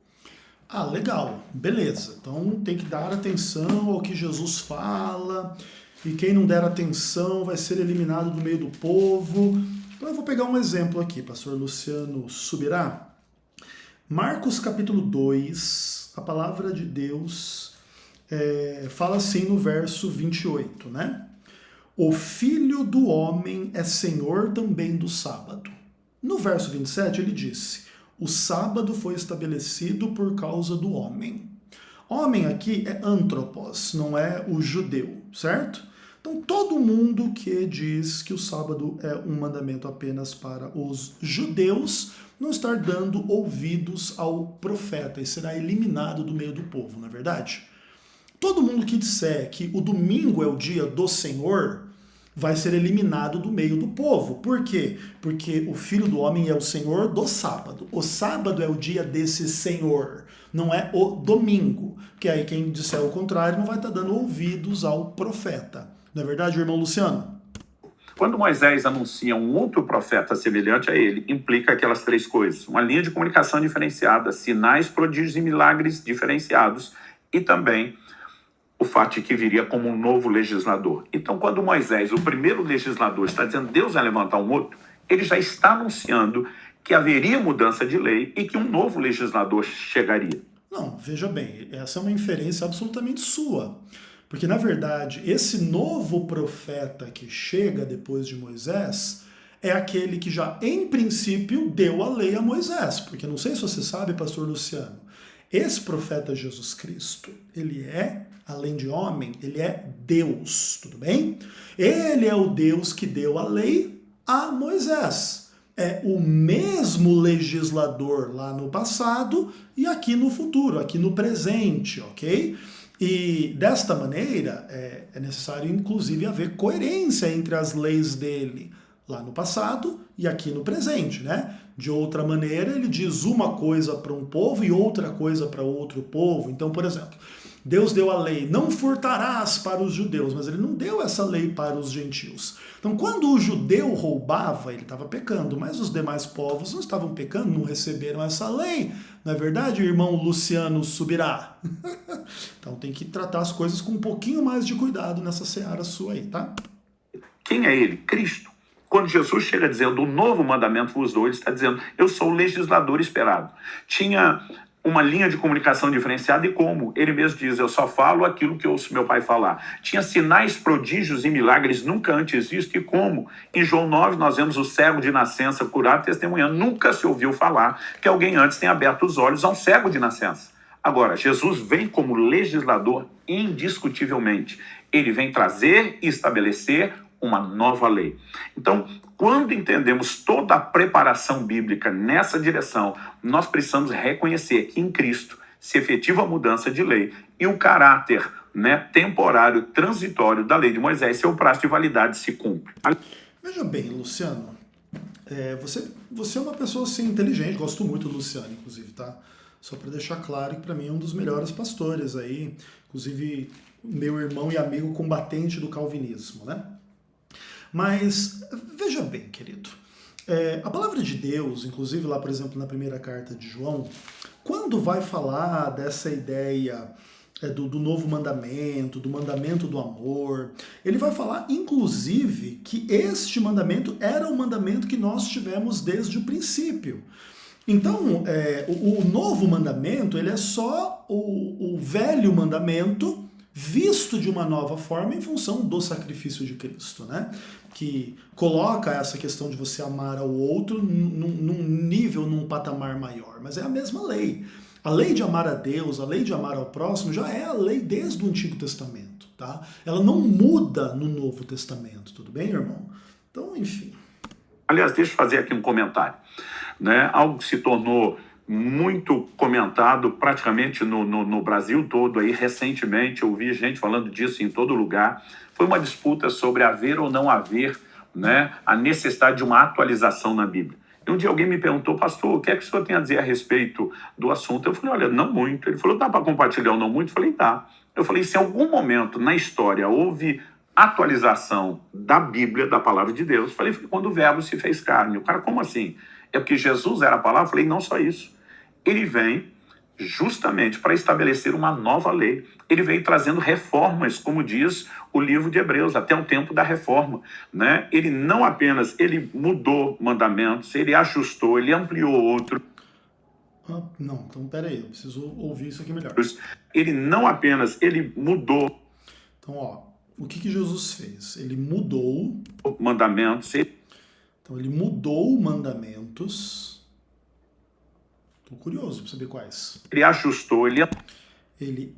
Ah, legal, beleza. Então tem que dar atenção ao que Jesus fala, e quem não der atenção vai ser eliminado do meio do povo. Então eu vou pegar um exemplo aqui, pastor Luciano Subirá. Marcos capítulo 2, a palavra de Deus fala assim no verso 28, né? O Filho do Homem é Senhor também do sábado. No verso 27 ele disse, o sábado foi estabelecido por causa do homem. Homem aqui é antropos, não é o judeu, certo? Então todo mundo que diz que o sábado é um mandamento apenas para os judeus não está dando ouvidos ao profeta e será eliminado do meio do povo, não é verdade? Todo mundo que disser que o domingo é o dia do Senhor vai ser eliminado do meio do povo. Por quê? Porque o Filho do Homem é o Senhor do sábado. O sábado é o dia desse Senhor, não é o domingo. Que aí quem disser o contrário não vai estar dando ouvidos ao profeta. Não é verdade, irmão Luciano? Quando Moisés anuncia um outro profeta semelhante a ele, implica aquelas três coisas. Uma linha de comunicação diferenciada, sinais, prodígios e milagres diferenciados e também o fato de que viria como um novo legislador. Então, quando Moisés, o primeiro legislador, está dizendo Deus vai levantar um outro, ele já está anunciando que haveria mudança de lei e que um novo legislador chegaria. Não, veja bem, essa é uma inferência absolutamente sua. Porque, na verdade, esse novo profeta que chega depois de Moisés é aquele que já, em princípio, deu a lei a Moisés. Porque não sei se você sabe, pastor Luciano, esse profeta Jesus Cristo, ele é, além de homem, ele é Deus, tudo bem? Ele é o Deus que deu a lei a Moisés. É o mesmo legislador lá no passado e aqui no futuro, aqui no presente, ok? E desta maneira é necessário inclusive haver coerência entre as leis dele lá no passado e aqui no presente, né? De outra maneira, ele diz uma coisa para um povo e outra coisa para outro povo. Então, por exemplo, Deus deu a lei, não furtarás para os judeus, mas ele não deu essa lei para os gentios. Então, quando o judeu roubava, ele estava pecando, mas os demais povos não estavam pecando, não receberam essa lei. Não é verdade, irmão Luciano Subirá? Então, tem que tratar as coisas com um pouquinho mais de cuidado nessa seara sua aí, tá? Quem é ele? Cristo. Quando Jesus chega dizendo, o novo mandamento vos dou, ele está dizendo, eu sou o legislador esperado. Tinha uma linha de comunicação diferenciada e como? Ele mesmo diz, eu só falo aquilo que eu ouço meu pai falar. Tinha sinais, prodígios e milagres nunca antes vistos e como? Em João 9 nós vemos o cego de nascença curado testemunhando. Nunca se ouviu falar que alguém antes tenha aberto os olhos a um cego de nascença. Agora, Jesus vem como legislador indiscutivelmente. Ele vem trazer e estabelecer uma nova lei. Então, quando entendemos toda a preparação bíblica nessa direção, nós precisamos reconhecer que em Cristo se efetiva a mudança de lei e o caráter, temporário, transitório da lei de Moisés, seu prazo de validade se cumpre. Veja bem, Luciano, você é uma pessoa assim, inteligente, gosto muito do Luciano, inclusive, tá? Só para deixar claro que para mim é um dos melhores pastores aí, inclusive meu irmão e amigo combatente do calvinismo, né? Mas, veja bem, querido, a palavra de Deus, inclusive lá, por exemplo, na primeira carta de João, quando vai falar dessa ideia do novo mandamento, do mandamento do amor, ele vai falar, inclusive, que este mandamento era o mandamento que nós tivemos desde o princípio. Então, o novo mandamento, ele é só o velho mandamento visto de uma nova forma em função do sacrifício de Cristo, né? Que coloca essa questão de você amar ao outro num nível, num patamar maior. Mas é a mesma lei. A lei de amar a Deus, a lei de amar ao próximo, já é a lei desde o Antigo Testamento, tá? Ela não muda no Novo Testamento, tudo bem, irmão? Então, enfim. Aliás, deixa eu fazer aqui um comentário, né? Algo que se tornou muito comentado praticamente no Brasil todo. Aí, recentemente, eu vi gente falando disso em todo lugar. Foi uma disputa sobre haver ou não haver, a necessidade de uma atualização na Bíblia. E um dia alguém me perguntou, pastor, o que é que o senhor tem a dizer a respeito do assunto? Eu falei, olha, não muito. Ele falou, dá para compartilhar ou não muito? Eu falei, dá. Eu falei, se em algum momento na história houve atualização da Bíblia, da palavra de Deus, falei, foi quando o verbo se fez carne. O cara, como assim? É porque Jesus era a palavra? Eu falei, não só isso. Ele vem justamente para estabelecer uma nova lei. Ele veio trazendo reformas, como diz o livro de Hebreus, até o tempo da reforma, né? Ele não apenas, ele mudou mandamentos, ele ajustou, ele ampliou outro. Não, então peraí, eu preciso ouvir isso aqui melhor. Ele não apenas, ele mudou. Então, ó, o que Jesus fez? Ele mudou mandamentos. Então, ele mudou mandamentos. Estou curioso para saber quais. Ele ajustou, ele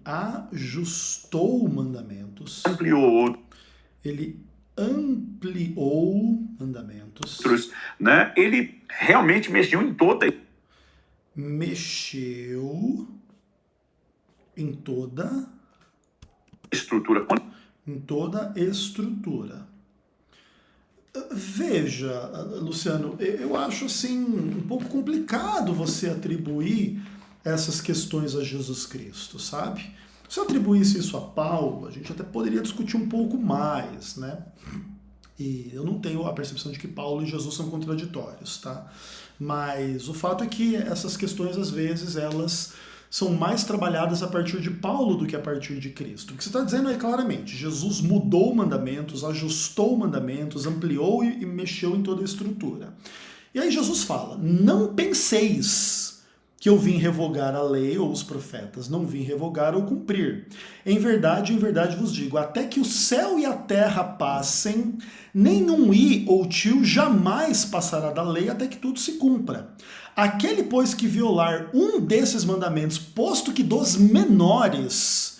ajustou mandamentos. Ampliou. Ele ampliou mandamentos. Né? Ele realmente mexeu em toda. Mexeu em toda estrutura. Em toda estrutura. Veja, Luciano, eu acho assim um pouco complicado você atribuir essas questões a Jesus Cristo, sabe? Se eu atribuísse isso a Paulo, a gente até poderia discutir um pouco mais, né? E eu não tenho a percepção de que Paulo e Jesus são contraditórios, tá? Mas o fato é que essas questões, às vezes, elas são mais trabalhadas a partir de Paulo do que a partir de Cristo. O que você está dizendo é claramente, Jesus mudou mandamentos, ajustou mandamentos, ampliou e mexeu em toda a estrutura. E aí Jesus fala, não penseis que eu vim revogar a lei ou os profetas, não vim revogar ou cumprir. Em verdade vos digo, até que o céu e a terra passem, nenhum i ou tio jamais passará da lei até que tudo se cumpra. Aquele, pois, que violar um desses mandamentos, posto que dos menores,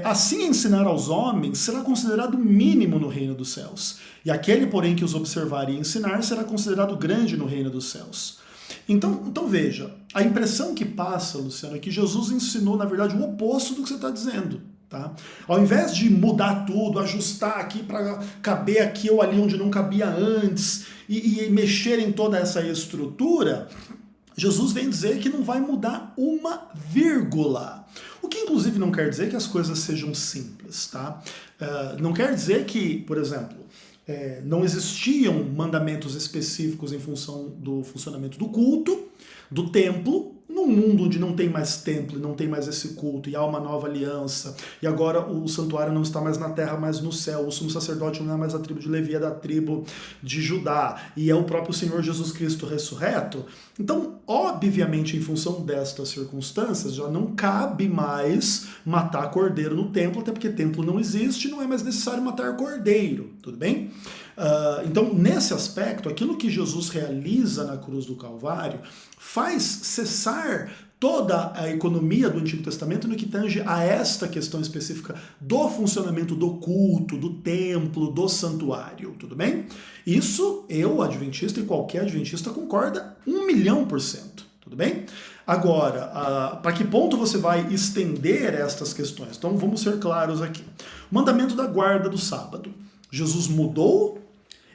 assim ensinar aos homens, será considerado mínimo no reino dos céus. E aquele, porém, que os observar e ensinar, será considerado grande no reino dos céus. Então veja, a impressão que passa, Luciano, é que Jesus ensinou, na verdade, o oposto do que você está dizendo. Tá? Ao invés de mudar tudo, ajustar aqui para caber aqui ou ali onde não cabia antes, e mexer em toda essa estrutura, Jesus vem dizer que não vai mudar uma vírgula. O que inclusive não quer dizer que as coisas sejam simples. Tá? Não quer dizer que, por exemplo, não existiam mandamentos específicos em função do funcionamento do culto, do templo, num mundo onde não tem mais templo, não tem mais esse culto, e há uma nova aliança, e agora o santuário não está mais na terra, mas no céu, o sumo sacerdote não é mais da tribo de Levi, é da tribo de Judá, e é o próprio Senhor Jesus Cristo ressurreto. Então, obviamente, em função destas circunstâncias, já não cabe mais matar cordeiro no templo, até porque templo não existe, não é mais necessário matar cordeiro, tudo bem? Então, nesse aspecto, aquilo que Jesus realiza na cruz do Calvário faz cessar toda a economia do Antigo Testamento no que tange a esta questão específica do funcionamento do culto, do templo, do santuário, tudo bem? Isso eu, adventista, e qualquer adventista concorda 1.000.000%, tudo bem? Agora, para que ponto você vai estender estas questões? Então vamos ser claros aqui. O mandamento da guarda do sábado. Jesus mudou?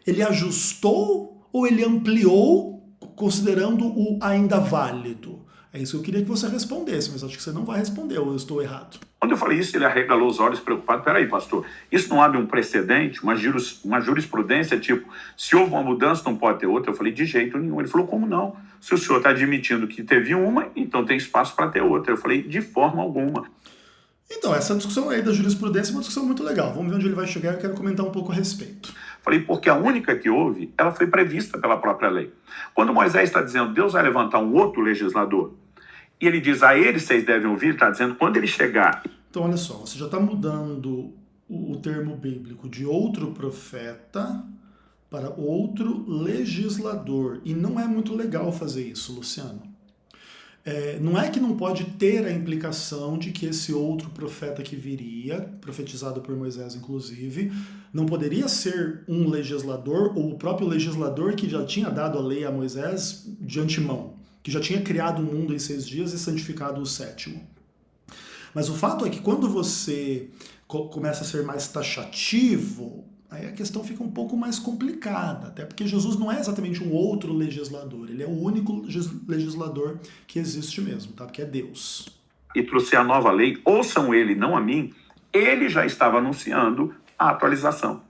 Ele ajustou ou ele ampliou, considerando-o ainda válido? É isso que eu queria que você respondesse, mas acho que você não vai responder, ou eu estou errado. Quando eu falei isso, ele arregalou os olhos preocupado. Peraí, pastor, isso não abre um precedente, uma jurisprudência, tipo, se houve uma mudança, não pode ter outra? Eu falei, de jeito nenhum. Ele falou, como não? Se o senhor está admitindo que teve uma, então tem espaço para ter outra. Eu falei, de forma alguma. Então, essa discussão aí da jurisprudência é uma discussão muito legal. Vamos ver onde ele vai chegar, eu quero comentar um pouco a respeito. Falei, porque a única que houve, ela foi prevista pela própria lei. Quando Moisés está dizendo, Deus vai levantar um outro legislador, e ele diz, a ele vocês devem ouvir, ele está dizendo, quando ele chegar... Então, olha só, você já está mudando o termo bíblico de outro profeta para outro legislador. E não é muito legal fazer isso, Luciano. Não é que não pode ter a implicação de que esse outro profeta que viria, profetizado por Moisés inclusive, não poderia ser um legislador ou o próprio legislador que já tinha dado a lei a Moisés de antemão, que já tinha criado o mundo em 6 dias e santificado o 7º. Mas o fato é que quando você começa a ser mais taxativo, aí a questão fica um pouco mais complicada, até porque Jesus não é exatamente um outro legislador, ele é o único legislador que existe mesmo, tá? Porque é Deus. E trouxe a nova lei, ouçam ele, não a mim, ele já estava anunciando a atualização.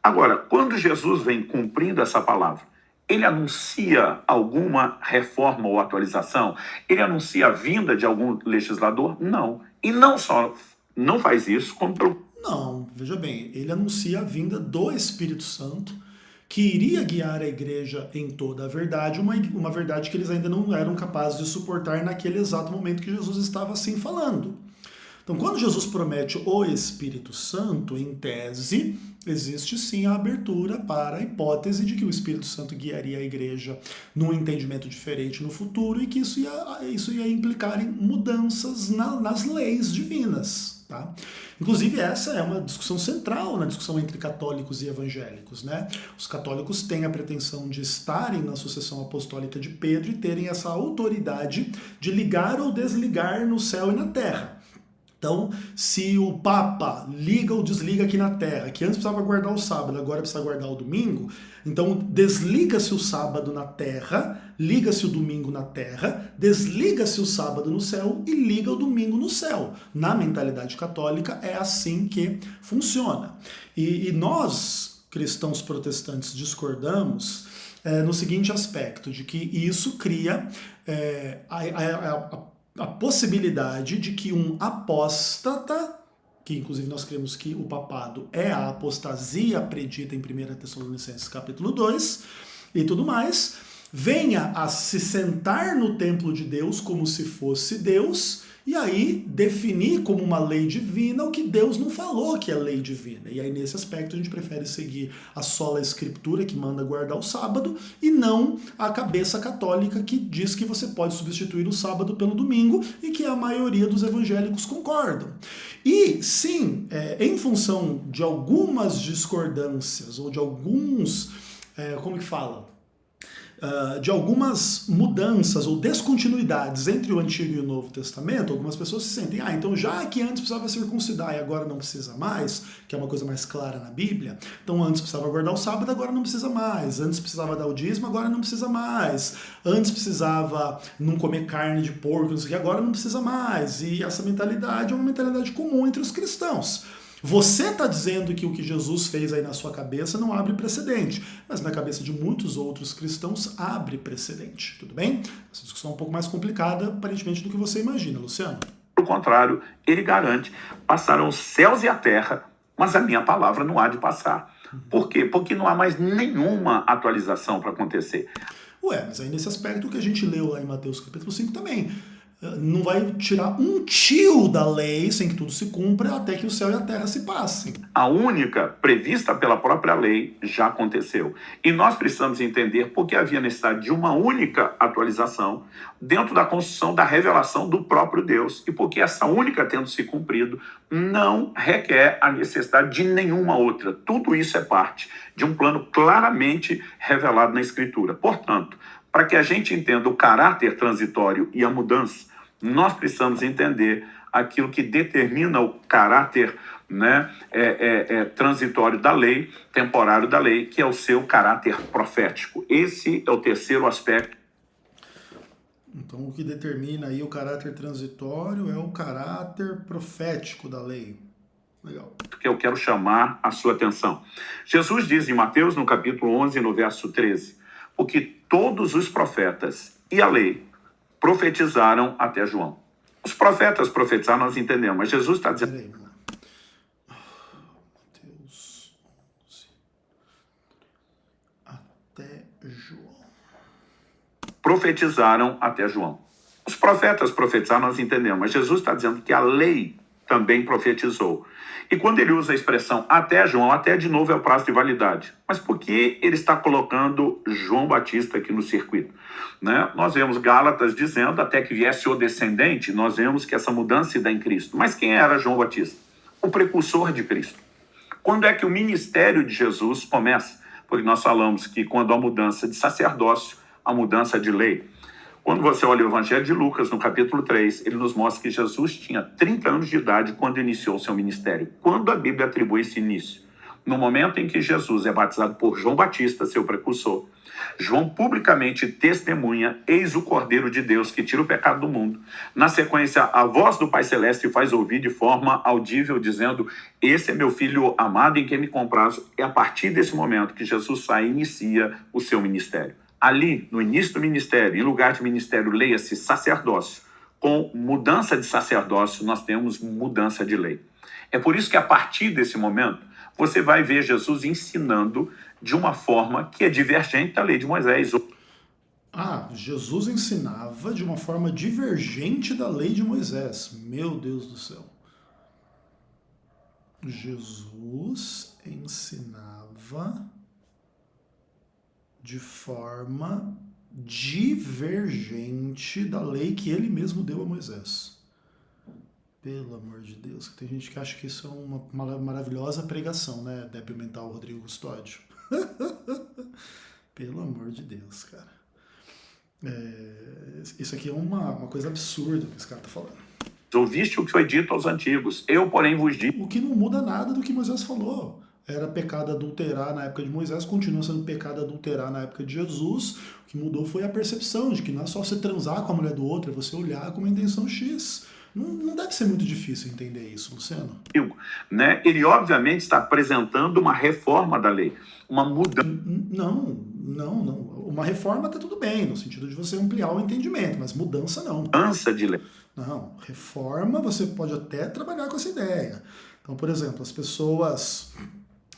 Agora, quando Jesus vem cumprindo essa palavra, ele anuncia alguma reforma ou atualização? Ele anuncia a vinda de algum legislador? Não. E não só não faz isso, como pelo... Não, veja bem, ele anuncia a vinda do Espírito Santo, que iria guiar a igreja em toda a verdade, uma verdade que eles ainda não eram capazes de suportar naquele exato momento que Jesus estava assim falando. Então, quando Jesus promete o Espírito Santo, em tese, existe sim a abertura para a hipótese de que o Espírito Santo guiaria a igreja num entendimento diferente no futuro e que isso ia implicar em mudanças nas leis divinas. Tá? Inclusive, essa é uma discussão central na discussão entre católicos e evangélicos. Né? Os católicos têm a pretensão de estarem na sucessão apostólica de Pedro e terem essa autoridade de ligar ou desligar no céu e na terra. Então, se o Papa liga ou desliga aqui na Terra, que antes precisava guardar o sábado, agora precisa guardar o domingo, então desliga-se o sábado na Terra, liga-se o domingo na Terra, desliga-se o sábado no céu e liga o domingo no céu. Na mentalidade católica é assim que funciona. E nós, cristãos protestantes, discordamos no seguinte aspecto, de que isso cria a possibilidade de que um apóstata, que inclusive nós cremos que o papado é a apostasia predita em 1 Tessalonicenses capítulo 2 e tudo mais, venha a se sentar no templo de Deus como se fosse Deus, e aí definir como uma lei divina o que Deus não falou que é lei divina. E aí nesse aspecto a gente prefere seguir a sola escritura, que manda guardar o sábado, e não a cabeça católica que diz que você pode substituir o sábado pelo domingo, e que a maioria dos evangélicos concordam. E sim, em função de algumas discordâncias, ou de alguns, como que fala? De algumas mudanças ou descontinuidades entre o Antigo e o Novo Testamento, algumas pessoas se sentem, então já que antes precisava circuncidar e agora não precisa mais, que é uma coisa mais clara na Bíblia, então antes precisava guardar o sábado, agora não precisa mais, antes precisava dar o dízimo, agora não precisa mais, antes precisava não comer carne de porco, não sei o que, agora não precisa mais, e essa mentalidade é uma mentalidade comum entre os cristãos. Você está dizendo que o que Jesus fez aí na sua cabeça não abre precedente, mas na cabeça de muitos outros cristãos abre precedente, tudo bem? Essa discussão é um pouco mais complicada, aparentemente, do que você imagina, Luciano. Pelo contrário, ele garante, passarão os céus e a terra, mas a minha palavra não há de passar. Por quê? Porque não há mais nenhuma atualização para acontecer. Mas aí nesse aspecto que a gente leu lá em Mateus capítulo 5 também, não vai tirar um tio da lei sem que tudo se cumpra até que o céu e a terra se passem. A única prevista pela própria lei já aconteceu. E nós precisamos entender por que havia necessidade de uma única atualização dentro da construção da revelação do próprio Deus. E porque essa única tendo se cumprido não requer a necessidade de nenhuma outra. Tudo isso é parte de um plano claramente revelado na Escritura. Portanto, para que a gente entenda o caráter transitório e a mudança, nós precisamos entender aquilo que determina o caráter transitório da lei, temporário da lei, que é o seu caráter profético. Esse é o terceiro aspecto. Então, o que determina aí o caráter transitório é o caráter profético da lei. Legal. Que eu quero chamar a sua atenção. Jesus diz em Mateus, no capítulo 11, no verso 13, porque todos os profetas e a lei profetizaram até João. Os profetas profetizaram, nós entendemos, mas Jesus está dizendo... Peraí, vamos lá. Mateus 11. Até João. Profetizaram até João. Os profetas profetizaram, nós entendemos, mas Jesus está dizendo que a lei também profetizou. E quando ele usa a expressão até João, até de novo é o prazo de validade. Mas por que ele está colocando João Batista aqui no circuito? Nós vemos Gálatas dizendo até que viesse o descendente, nós vemos que essa mudança se dá em Cristo. Mas quem era João Batista? O precursor de Cristo. Quando é que o ministério de Jesus começa? Porque nós falamos que quando há mudança de sacerdócio, a mudança de lei. Quando você olha o Evangelho de Lucas, no capítulo 3, ele nos mostra que Jesus tinha 30 anos de idade quando iniciou o seu ministério. Quando a Bíblia atribui esse início? No momento em que Jesus é batizado por João Batista, seu precursor, João publicamente testemunha, eis o Cordeiro de Deus que tira o pecado do mundo. Na sequência, a voz do Pai Celeste faz ouvir de forma audível, dizendo, esse é meu filho amado em quem me comprazo. É a partir desse momento que Jesus sai e inicia o seu ministério. Ali, no início do ministério, em lugar de ministério, leia-se sacerdócio. Com mudança de sacerdócio, nós temos mudança de lei. É por isso que, a partir desse momento, você vai ver Jesus ensinando de uma forma que é divergente da lei de Moisés. Jesus ensinava de uma forma divergente da lei de Moisés. Meu Deus do céu. Jesus ensinava de forma divergente da lei que ele mesmo deu a Moisés. Pelo amor de Deus, tem gente que acha que isso é uma maravilhosa pregação, né? Débil mental Rodrigo Custódio. Pelo amor de Deus, cara. Isso aqui é uma coisa absurda que esse cara tá falando. Ouviste o que foi dito aos antigos, eu, porém, vos digo. O que não muda nada do que Moisés falou. Era pecado adulterar na época de Moisés, continua sendo pecado adulterar na época de Jesus. O que mudou foi a percepção de que não é só você transar com a mulher do outro, é você olhar com uma intenção X. Não deve ser muito difícil entender isso, Luciano. Ele, obviamente, está apresentando uma reforma da lei, uma mudança. Não. Uma reforma está tudo bem, no sentido de você ampliar o entendimento, mas mudança não. Mudança de lei. Não, reforma você pode até trabalhar com essa ideia. Então, por exemplo, as pessoas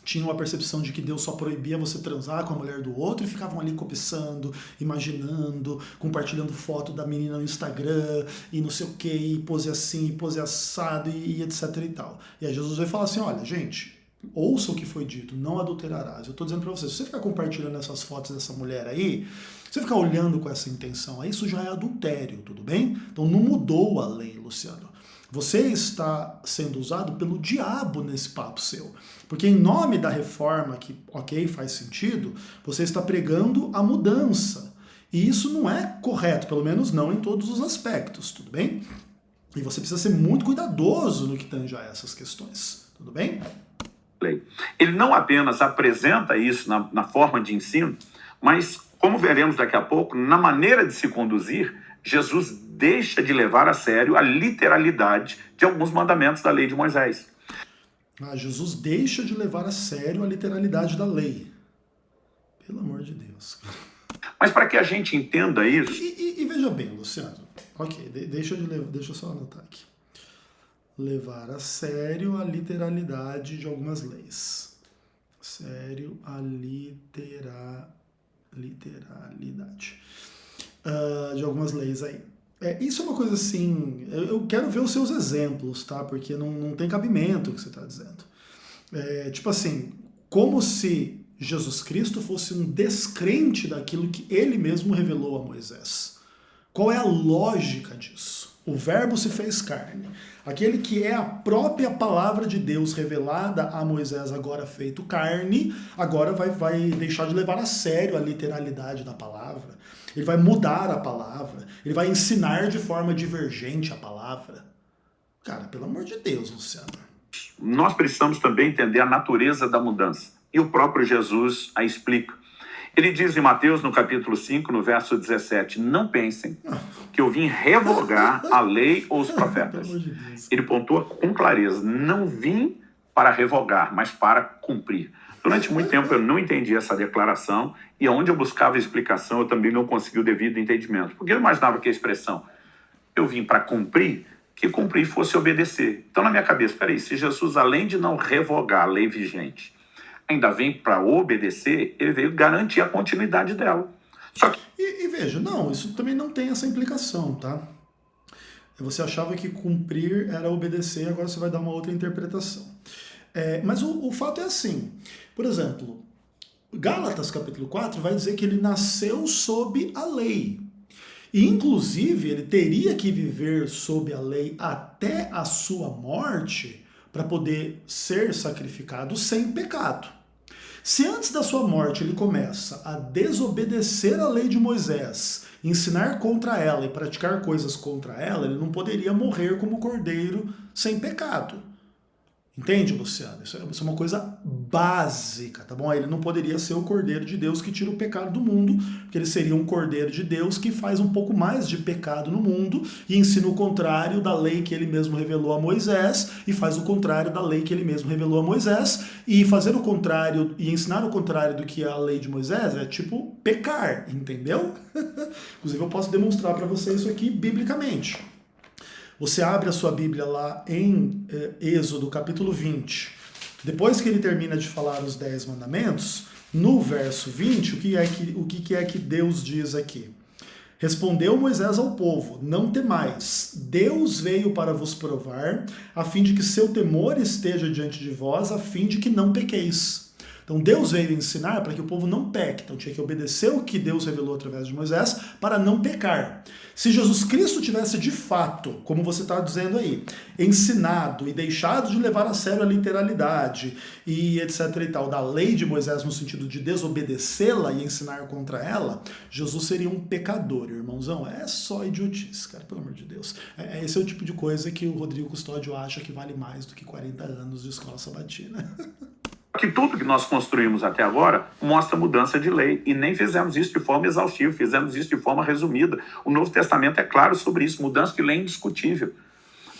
tinham a percepção de que Deus só proibia você transar com a mulher do outro e ficavam ali cobiçando, imaginando, compartilhando foto da menina no Instagram e não sei o que, e pose assim, e pose assado e etc e tal. E aí Jesus vai falar assim, olha, gente, ouça o que foi dito, não adulterarás. Eu estou dizendo para você, se você ficar compartilhando essas fotos dessa mulher aí, se você ficar olhando com essa intenção aí, isso já é adultério, tudo bem? Então não mudou a lei, Luciano. Você está sendo usado pelo diabo nesse papo seu. Porque em nome da reforma, que ok, faz sentido, você está pregando a mudança. E isso não é correto, pelo menos não em todos os aspectos, tudo bem? E você precisa ser muito cuidadoso no que tange a essas questões, tudo bem? Ele não apenas apresenta isso na forma de ensino, mas, como veremos daqui a pouco, na maneira de se conduzir, Jesus deixa de levar a sério a literalidade de alguns mandamentos da lei de Moisés. Jesus deixa de levar a sério a literalidade da lei. Pelo amor de Deus. Mas para que a gente entenda isso... E veja bem, Luciano. Ok, deixa eu só anotar aqui. Levar a sério a literalidade de algumas leis. Sério a literalidade de algumas leis aí. Isso é uma coisa assim, eu quero ver os seus exemplos, tá? Porque não tem cabimento o que você está dizendo. Tipo assim, como se Jesus Cristo fosse um descrente daquilo que ele mesmo revelou a Moisés. Qual é a lógica disso? O verbo se fez carne. Aquele que é a própria palavra de Deus revelada a Moisés, agora feito carne, agora vai deixar de levar a sério a literalidade da palavra. Ele vai mudar a palavra. Ele vai ensinar de forma divergente a palavra. Cara, pelo amor de Deus, Luciano. Nós precisamos também entender a natureza da mudança. E o próprio Jesus a explica. Ele diz em Mateus, no capítulo 5, no verso 17, não pensem que eu vim revogar a lei ou os profetas. Ele pontua com clareza, não vim para revogar, mas para cumprir. Durante muito tempo eu não entendi essa declaração e onde eu buscava explicação eu também não consegui o devido entendimento. Porque eu imaginava que a expressão eu vim para cumprir, que cumprir fosse obedecer. Então na minha cabeça, peraí, se Jesus além de não revogar a lei vigente, ainda vem para obedecer, ele veio garantir a continuidade dela. Só que... E veja, não, isso também não tem essa implicação, tá? Você achava que cumprir era obedecer, agora você vai dar uma outra interpretação. Mas o fato é assim, por exemplo, Gálatas capítulo 4 vai dizer que ele nasceu sob a lei. E inclusive ele teria que viver sob a lei até a sua morte para poder ser sacrificado sem pecado. Se antes da sua morte ele começa a desobedecer a lei de Moisés, ensinar contra ela e praticar coisas contra ela, ele não poderia morrer como cordeiro sem pecado. Entende, Luciano? Isso é uma coisa básica, tá bom? Ele não poderia ser o cordeiro de Deus que tira o pecado do mundo, porque ele seria um cordeiro de Deus que faz um pouco mais de pecado no mundo e ensina o contrário da lei que ele mesmo revelou a Moisés e faz o contrário da lei que ele mesmo revelou a Moisés e fazer o contrário e ensinar o contrário do que a lei de Moisés é tipo pecar, entendeu? Inclusive eu posso demonstrar para você isso aqui biblicamente. Você abre a sua Bíblia lá em Êxodo, capítulo 20. Depois que ele termina de falar os 10 mandamentos, no verso 20, o que é que Deus diz aqui? Respondeu Moisés ao povo, não temais, Deus veio para vos provar, a fim de que seu temor esteja diante de vós, a fim de que não pequeis. Então Deus veio ensinar para que o povo não peque. Então tinha que obedecer o que Deus revelou através de Moisés para não pecar. Se Jesus Cristo tivesse de fato, como você está dizendo aí, ensinado e deixado de levar a sério a literalidade e etc e tal, da lei de Moisés no sentido de desobedecê-la e ensinar contra ela, Jesus seria um pecador, irmãozão. É só idiotice, cara, pelo amor de Deus. Esse é o tipo de coisa que o Rodrigo Custódio acha que vale mais do que 40 anos de escola sabatina. Que tudo que nós construímos até agora mostra mudança de lei. E nem fizemos isso de forma exaustiva, fizemos isso de forma resumida. O Novo Testamento é claro sobre isso, mudança de lei indiscutível.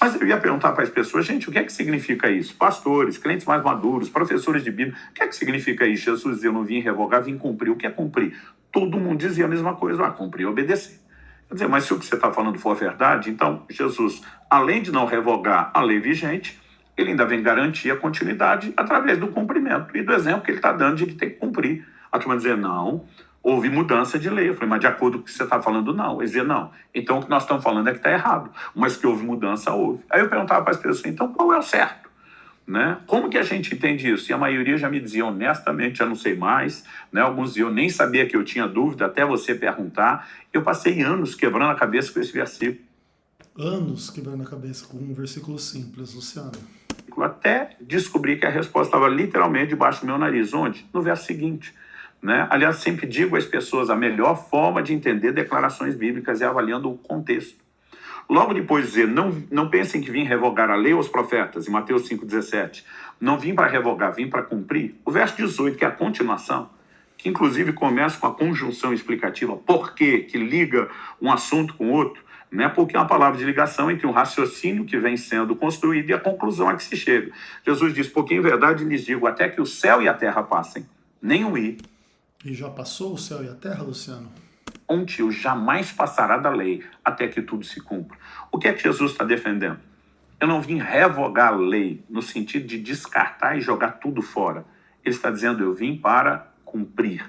Mas eu ia perguntar para as pessoas, gente, o que é que significa isso? Pastores, crentes mais maduros, professores de Bíblia, o que é que significa isso? Jesus dizia, eu não vim revogar, vim cumprir. O que é cumprir? Todo mundo dizia a mesma coisa, cumprir e obedecer. Quer dizer, mas se o que você está falando for verdade, então Jesus, além de não revogar a lei vigente, ele ainda vem garantir a continuidade através do cumprimento e do exemplo que ele está dando de que tem que cumprir. A turma dizer, não, houve mudança de lei. Eu falei, mas de acordo com o que você está falando, não. Ele dizia, não. Então o que nós estamos falando é que está errado, mas que houve mudança, houve. Aí eu perguntava para as pessoas, então qual é o certo? Né? Como que a gente entende isso? E a maioria já me dizia honestamente, já não sei mais, né? Alguns diziam, eu nem sabia que eu tinha dúvida, até você perguntar. Eu passei anos quebrando a cabeça com esse versículo. Anos quebrando a cabeça com um versículo simples, Luciano. Até descobri que a resposta estava literalmente debaixo do meu nariz. Onde? No verso seguinte. Né? Aliás, sempre digo às pessoas, a melhor forma de entender declarações bíblicas é avaliando o contexto. Logo depois de dizer, não pensem que vim revogar a lei ou os profetas, em Mateus 5,17. Não vim para revogar, vim para cumprir. O verso 18, que é a continuação, que inclusive começa com a conjunção explicativa, por quê, que liga um assunto com outro, né? Porque é uma palavra de ligação entre um raciocínio que vem sendo construído e a conclusão a que se chega. Jesus diz, porque em verdade lhes digo, até que o céu e a terra passem, nem um i. E já passou o céu e a terra, Luciano? Um tio jamais passará da lei até que tudo se cumpra. O que é que Jesus está defendendo? Eu não vim revogar a lei no sentido de descartar e jogar tudo fora. Ele está dizendo, eu vim para cumprir.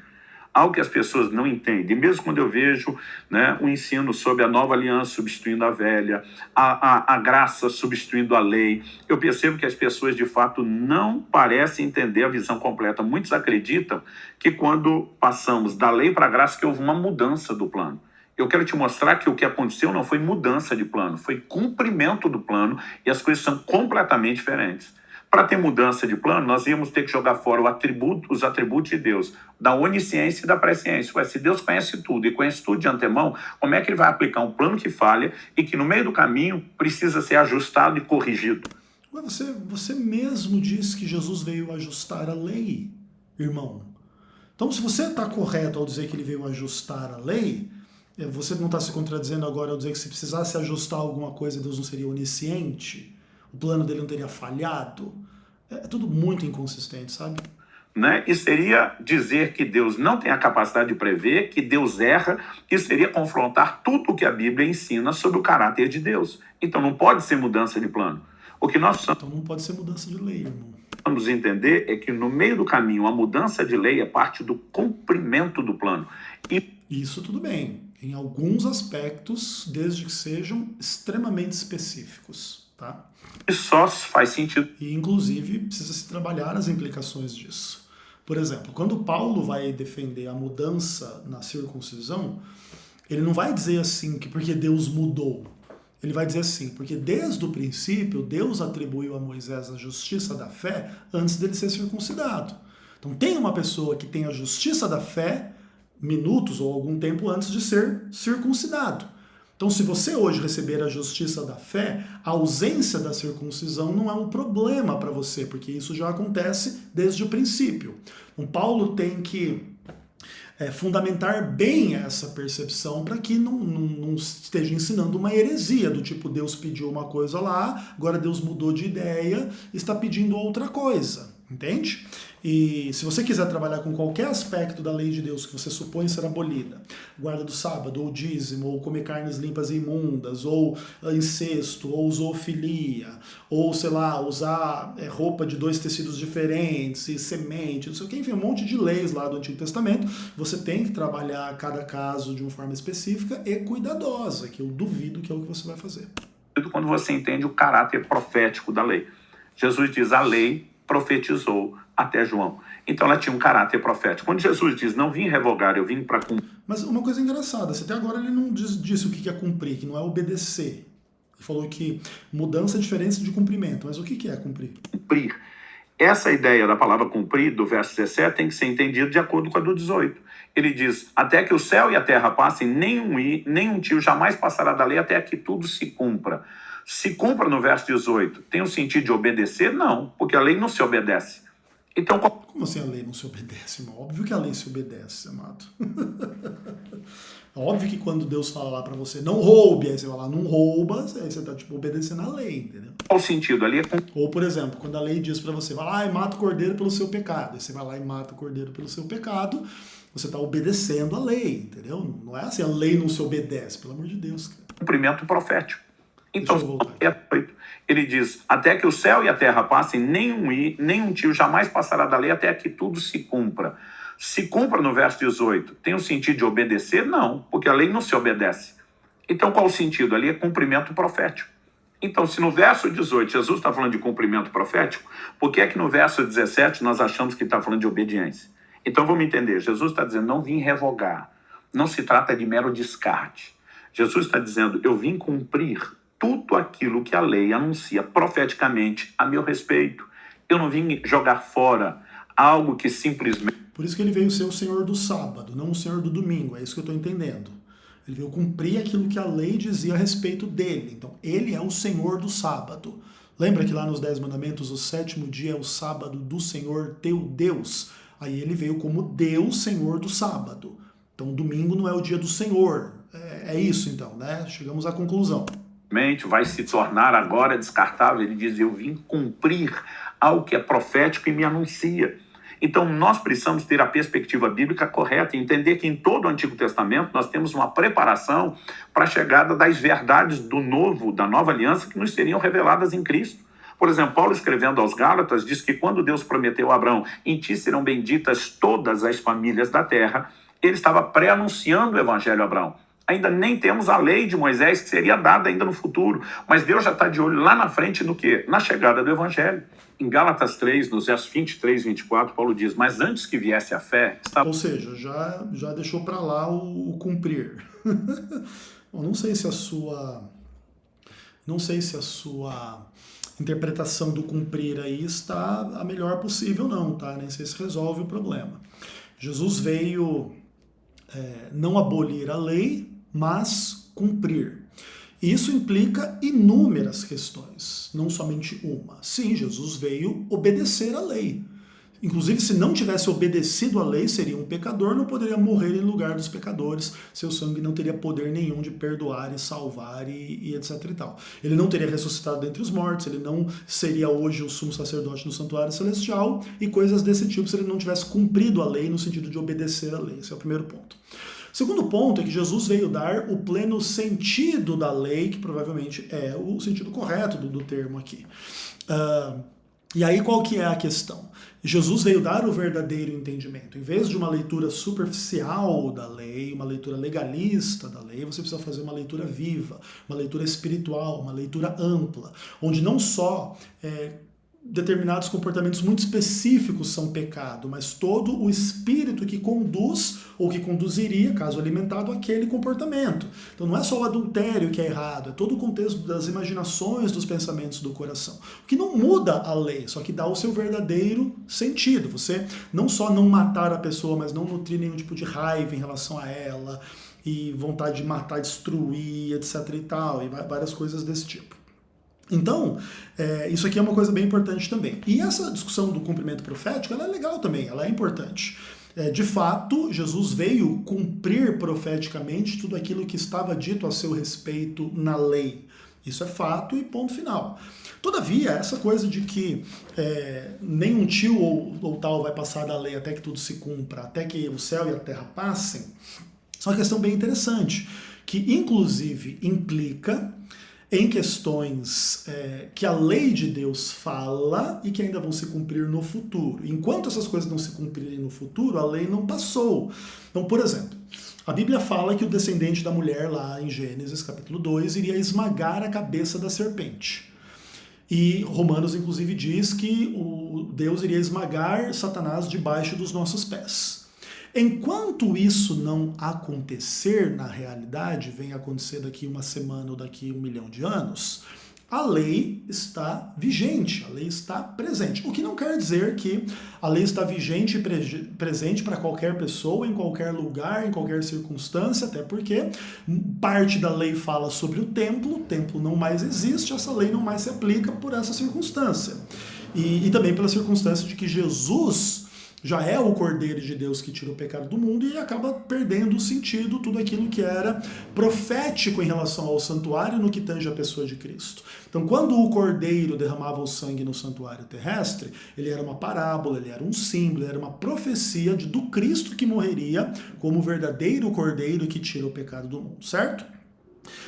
Algo que as pessoas não entendem. Mesmo quando eu vejo, né, o ensino sobre a nova aliança substituindo a velha, a graça substituindo a lei, eu percebo que as pessoas, de fato, não parecem entender a visão completa. Muitos acreditam que quando passamos da lei para a graça, que houve uma mudança do plano. Eu quero te mostrar que o que aconteceu não foi mudança de plano, foi cumprimento do plano e as coisas são completamente diferentes. Para ter mudança de plano, nós íamos ter que jogar fora os atributos de Deus, da onisciência e da presciência. Ué, se Deus conhece tudo e conhece tudo de antemão, como é que ele vai aplicar um plano que falha e que no meio do caminho precisa ser ajustado e corrigido? Ué, você mesmo disse que Jesus veio ajustar a lei, irmão. Então, se você está correto ao dizer que ele veio ajustar a lei, você não está se contradizendo agora ao dizer que se precisasse ajustar alguma coisa, Deus não seria onisciente? O plano dele não teria falhado? É tudo muito inconsistente, sabe? Né? E seria dizer que Deus não tem a capacidade de prever, que Deus erra, e seria confrontar tudo o que a Bíblia ensina sobre o caráter de Deus. Então não pode ser mudança de plano. O que nós Então não pode ser mudança de lei, irmão. Vamos entender é que no meio do caminho a mudança de lei é parte do cumprimento do plano. E isso tudo bem, em alguns aspectos, desde que sejam extremamente específicos, tá? E só faz sentido. E inclusive precisa se trabalhar as implicações disso. Por exemplo, quando Paulo vai defender a mudança na circuncisão, ele não vai dizer assim que porque Deus mudou. Ele vai dizer assim, porque desde o princípio Deus atribuiu a Moisés a justiça da fé antes dele ser circuncidado. Então tem uma pessoa que tem a justiça da fé minutos ou algum tempo antes de ser circuncidado. Então, se você hoje receber a justiça da fé, a ausência da circuncisão não é um problema para você, porque isso já acontece desde o princípio. Então, Paulo tem que fundamentar bem essa percepção para que não esteja ensinando uma heresia, do tipo Deus pediu uma coisa lá, agora Deus mudou de ideia, está pedindo outra coisa, entende? E se você quiser trabalhar com qualquer aspecto da lei de Deus que você supõe ser abolida, guarda do sábado, ou dízimo, ou comer carnes limpas e imundas, ou incesto, ou zoofilia, ou, sei lá, usar roupa de 2 tecidos diferentes, e semente, não sei o que, enfim, um monte de leis lá do Antigo Testamento, você tem que trabalhar cada caso de uma forma específica e cuidadosa, que eu duvido que é o que você vai fazer. Quando você entende o caráter profético da lei. Jesus diz, a lei profetizou até João. Então ela tinha um caráter profético. Quando Jesus diz, não vim revogar, eu vim para cumprir. Mas uma coisa engraçada, até agora ele não disse o que é cumprir, que não é obedecer. Ele falou que mudança é diferente de cumprimento, mas o que é cumprir? Cumprir. Essa ideia da palavra cumprir, do verso 17, tem que ser entendida de acordo com a do 18. Ele diz, até que o céu e a terra passem, nenhum tio jamais passará da lei até que tudo se cumpra. Se cumpra no verso 18, tem o sentido de obedecer? Não, porque a lei não se obedece. Então, como assim a lei não se obedece, irmão? Óbvio que a lei se obedece, amado. Óbvio que quando Deus fala lá pra você, não roube, aí você vai lá, não rouba, aí você tá tipo obedecendo a lei, entendeu? Qual o sentido ali? Ou, por exemplo, quando a lei diz pra você, vai lá e mata o cordeiro pelo seu pecado, aí você vai lá e mata o cordeiro pelo seu pecado, você tá obedecendo a lei, entendeu? Não é assim, a lei não se obedece, pelo amor de Deus. Cara. Cumprimento profético. Então, Deixa eu voltar aqui. ele diz, até que o céu e a terra passem, nenhum tio jamais passará da lei até que tudo se cumpra. Se cumpra no verso 18, tem o sentido de obedecer? Não, porque a lei não se obedece. Então, qual o sentido? Ali é cumprimento profético. Então, se no verso 18 Jesus está falando de cumprimento profético, por que é que no verso 17 nós achamos que está falando de obediência? Então, vamos entender. Jesus está dizendo, não vim revogar. Não se trata de mero descarte. Jesus está dizendo, eu vim cumprir tudo aquilo que a lei anuncia profeticamente a meu respeito. Eu não vim jogar fora algo que simplesmente... Por isso que ele veio ser o Senhor do sábado, não o Senhor do domingo. É isso que eu estou entendendo. Ele veio cumprir aquilo que a lei dizia a respeito dele. Então, ele é o Senhor do sábado. Lembra que lá nos 10 mandamentos, o 7º dia é o sábado do Senhor teu Deus. Aí ele veio como Deus, Senhor do sábado. Então, domingo não é o dia do Senhor. É isso, então, né? Chegamos à conclusão. Vai se tornar agora descartável. Ele diz, eu vim cumprir algo que é profético e me anuncia. Então, nós precisamos ter a perspectiva bíblica correta e entender que em todo o Antigo Testamento nós temos uma preparação para a chegada das verdades da nova aliança que nos seriam reveladas em Cristo. Por exemplo, Paulo escrevendo aos Gálatas diz que quando Deus prometeu a Abraão, em ti serão benditas todas as famílias da terra, ele estava pré-anunciando o evangelho a Abraão. Ainda nem temos a lei de Moisés, que seria dada ainda no futuro. Mas Deus já está de olho lá na frente no quê? Na chegada do evangelho. Em Gálatas 3, nos versos 23 e 24, Paulo diz, mas antes que viesse a fé... Ou seja, já deixou para lá o cumprir. Eu não sei se a sua interpretação do cumprir aí está a melhor possível, não, tá? Nem sei se resolve o problema. Jesus veio não abolir a lei, mas cumprir. E isso implica inúmeras questões, não somente uma. Sim, Jesus veio obedecer a lei. Inclusive, se não tivesse obedecido à lei, seria um pecador, não poderia morrer em lugar dos pecadores, seu sangue não teria poder nenhum de perdoar e salvar e etc e tal. Ele não teria ressuscitado dentre os mortos, ele não seria hoje o sumo sacerdote no santuário celestial e coisas desse tipo se ele não tivesse cumprido a lei no sentido de obedecer à lei. Esse é o primeiro ponto. O segundo ponto é que Jesus veio dar o pleno sentido da lei, que provavelmente é o sentido correto do termo aqui. E aí qual que é a questão? Jesus veio dar o verdadeiro entendimento. Em vez de uma leitura superficial da lei, uma leitura legalista da lei, você precisa fazer uma leitura viva, uma leitura espiritual, uma leitura ampla, onde não só determinados comportamentos muito específicos são pecado, mas todo o espírito que conduz ou que conduziria, caso alimentado, aquele comportamento. Então não é só o adultério que é errado, é todo o contexto das imaginações, dos pensamentos do coração. O que não muda a lei, só que dá o seu verdadeiro sentido. Você não só não matar a pessoa, mas não nutrir nenhum tipo de raiva em relação a ela, e vontade de matar, destruir, etc e tal, e várias coisas desse tipo. Então, isso aqui é uma coisa bem importante também. E essa discussão do cumprimento profético, ela é legal também, ela é importante. De fato, Jesus veio cumprir profeticamente tudo aquilo que estava dito a seu respeito na lei. Isso é fato e ponto final. Todavia, essa coisa de que nenhum tio ou tal vai passar da lei até que tudo se cumpra, até que o céu e a terra passem, é uma questão bem interessante, que inclusive implica em questões que a lei de Deus fala e que ainda vão se cumprir no futuro. Enquanto essas coisas não se cumprirem no futuro, a lei não passou. Então, por exemplo, a Bíblia fala que o descendente da mulher, lá em Gênesis capítulo 2, iria esmagar a cabeça da serpente. E Romanos, inclusive, diz que Deus iria esmagar Satanás debaixo dos nossos pés. Enquanto isso não acontecer na realidade, vem acontecer daqui uma semana ou daqui 1 milhão de anos, a lei está vigente, a lei está presente. O que não quer dizer que a lei está vigente e presente para qualquer pessoa, em qualquer lugar, em qualquer circunstância, até porque parte da lei fala sobre o templo não mais existe, essa lei não mais se aplica por essa circunstância. E também pela circunstância de que Jesus já é o Cordeiro de Deus que tira o pecado do mundo e acaba perdendo o sentido, tudo aquilo que era profético em relação ao santuário no que tange a pessoa de Cristo. Então, quando o Cordeiro derramava o sangue no santuário terrestre, ele era uma parábola, ele era um símbolo, ele era uma profecia do Cristo que morreria como o verdadeiro Cordeiro que tira o pecado do mundo, certo?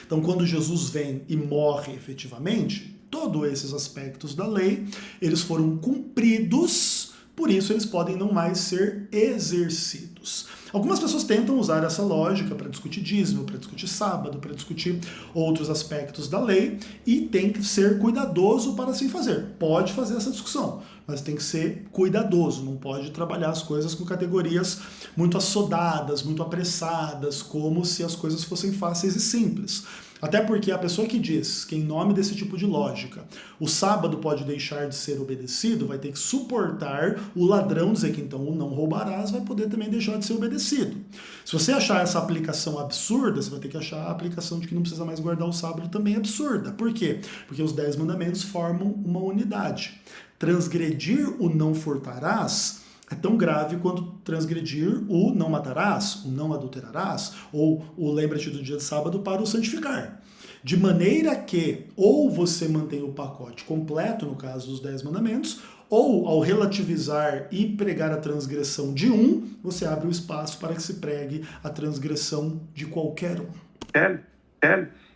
Então, quando Jesus vem e morre efetivamente, todos esses aspectos da lei, eles foram cumpridos, por isso eles podem não mais ser exercidos. Algumas pessoas tentam usar essa lógica para discutir dízimo, para discutir sábado, para discutir outros aspectos da lei, e tem que ser cuidadoso para assim fazer. Pode fazer essa discussão, mas tem que ser cuidadoso, não pode trabalhar as coisas com categorias muito assodadas, muito apressadas, como se as coisas fossem fáceis e simples. Até porque a pessoa que diz que, em nome desse tipo de lógica, o sábado pode deixar de ser obedecido, vai ter que suportar o ladrão dizer que então o não roubarás vai poder também deixar de ser obedecido. Se você achar essa aplicação absurda, você vai ter que achar a aplicação de que não precisa mais guardar o sábado também absurda. Por quê? Porque os 10 mandamentos formam uma unidade. Transgredir o não furtarás é tão grave quanto transgredir o não matarás, o não adulterarás, ou o lembra-te do dia de sábado para o santificar. De maneira que ou você mantém o pacote completo, no caso dos 10 mandamentos, ou ao relativizar e pregar a transgressão de um, você abre o espaço para que se pregue a transgressão de qualquer um.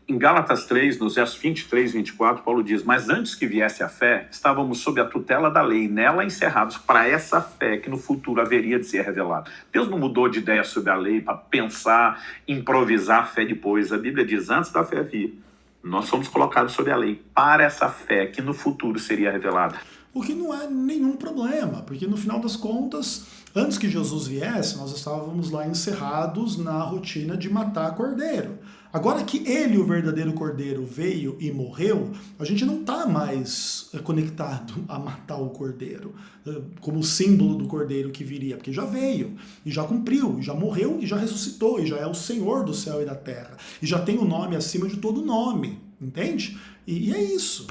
Em Gálatas 3, nos versos 23 e 24, Paulo diz: mas antes que viesse a fé, estávamos sob a tutela da lei, nela encerrados para essa fé que no futuro haveria de ser revelada. Deus não mudou de ideia sobre a lei para pensar, improvisar a fé depois. A Bíblia diz: antes da fé vir, nós somos colocados sob a lei para essa fé que no futuro seria revelada. O que não é nenhum problema, porque no final das contas, antes que Jesus viesse, nós estávamos lá encerrados na rotina de matar cordeiro. Agora que ele, o verdadeiro cordeiro, veio e morreu, a gente não está mais conectado a matar o cordeiro, como símbolo do cordeiro que viria, porque já veio, e já cumpriu, e já morreu, e já ressuscitou, e já é o Senhor do céu e da terra, e já tem o nome acima de todo nome, entende? E é isso.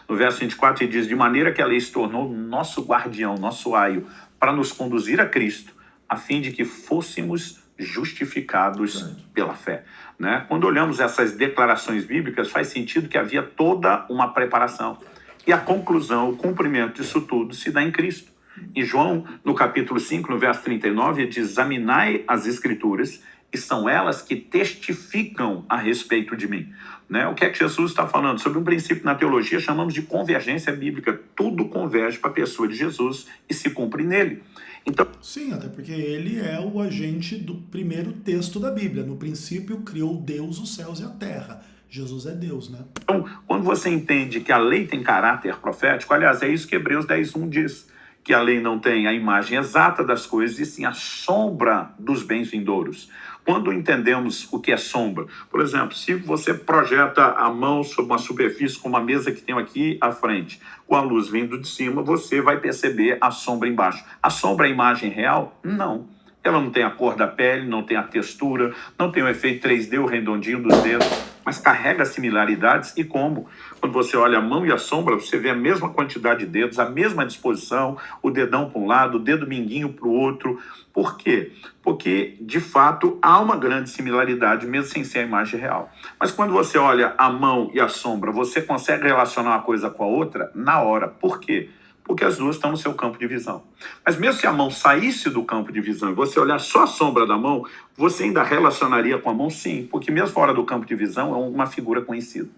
No verso 24 ele diz: de maneira que a lei se tornou nosso guardião, nosso aio, para nos conduzir a Cristo, a fim de que fôssemos justificados pela fé. Né? Quando olhamos essas declarações bíblicas, faz sentido que havia toda uma preparação. E a conclusão, o cumprimento disso tudo se dá em Cristo. Em João, no capítulo 5, no verso 39, ele diz: examinai as Escrituras, e são elas que testificam a respeito de mim. Né? O que é que Jesus está falando? Sobre um princípio na teologia, chamamos de convergência bíblica. Tudo converge para a pessoa de Jesus e se cumpre nele. Então, sim, até porque ele é o agente do primeiro texto da Bíblia. No princípio, criou Deus os céus e a terra. Jesus é Deus, né? Então, quando você entende que a lei tem caráter profético, aliás, é isso que Hebreus 10:1 diz, que a lei não tem a imagem exata das coisas, e sim a sombra dos bens vindouros. Quando entendemos o que é sombra, por exemplo, se você projeta a mão sobre uma superfície, como a mesa que tenho aqui à frente, com a luz vindo de cima, você vai perceber a sombra embaixo. A sombra é a imagem real? Não. Ela não tem a cor da pele, não tem a textura, não tem o efeito 3D, o redondinho dos dedos, mas carrega similaridades. E como? Quando você olha a mão e a sombra, você vê a mesma quantidade de dedos, a mesma disposição, o dedão para um lado, o dedo mindinho para o outro. Por quê? Porque, de fato, há uma grande similaridade, mesmo sem ser a imagem real. Mas quando você olha a mão e a sombra, você consegue relacionar uma coisa com a outra na hora. Por quê? Porque as duas estão no seu campo de visão. Mas mesmo se a mão saísse do campo de visão e você olhar só a sombra da mão, você ainda relacionaria com a mão? Sim, porque mesmo fora do campo de visão é uma figura conhecida.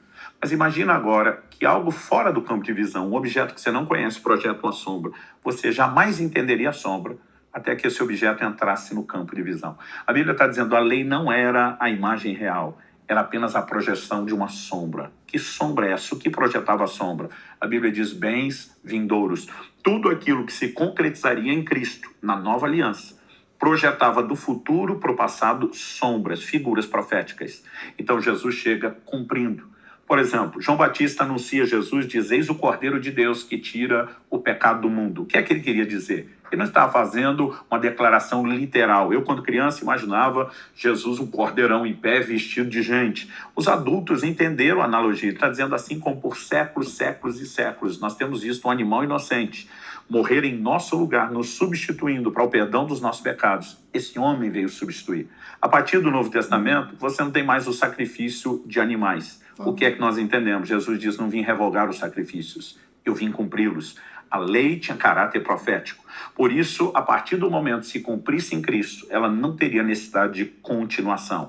Mas imagina agora que algo fora do campo de visão, um objeto que você não conhece, projeta uma sombra, você jamais entenderia a sombra até que esse objeto entrasse no campo de visão. A Bíblia está dizendo que a lei não era a imagem real, era apenas a projeção de uma sombra. Que sombra é essa? O que projetava a sombra? A Bíblia diz bens vindouros. Tudo aquilo que se concretizaria em Cristo, na nova aliança, projetava do futuro para o passado sombras, figuras proféticas. Então Jesus chega cumprindo. Por exemplo, João Batista anuncia Jesus, diz: eis o Cordeiro de Deus que tira o pecado do mundo. O que é que ele queria dizer? Ele não estava fazendo uma declaração literal. Eu, quando criança, imaginava Jesus um cordeirão em pé, vestido de gente. Os adultos entenderam a analogia. Ele está dizendo assim como por séculos, séculos e séculos. Nós temos visto um animal inocente morrer em nosso lugar, nos substituindo para o perdão dos nossos pecados. Esse homem veio substituir. A partir do Novo Testamento, você não tem mais o sacrifício de animais. O que é que nós entendemos? Jesus diz: não vim revogar os sacrifícios, eu vim cumpri-los. A lei tinha caráter profético. Por isso, a partir do momento que se cumprisse em Cristo, ela não teria necessidade de continuação.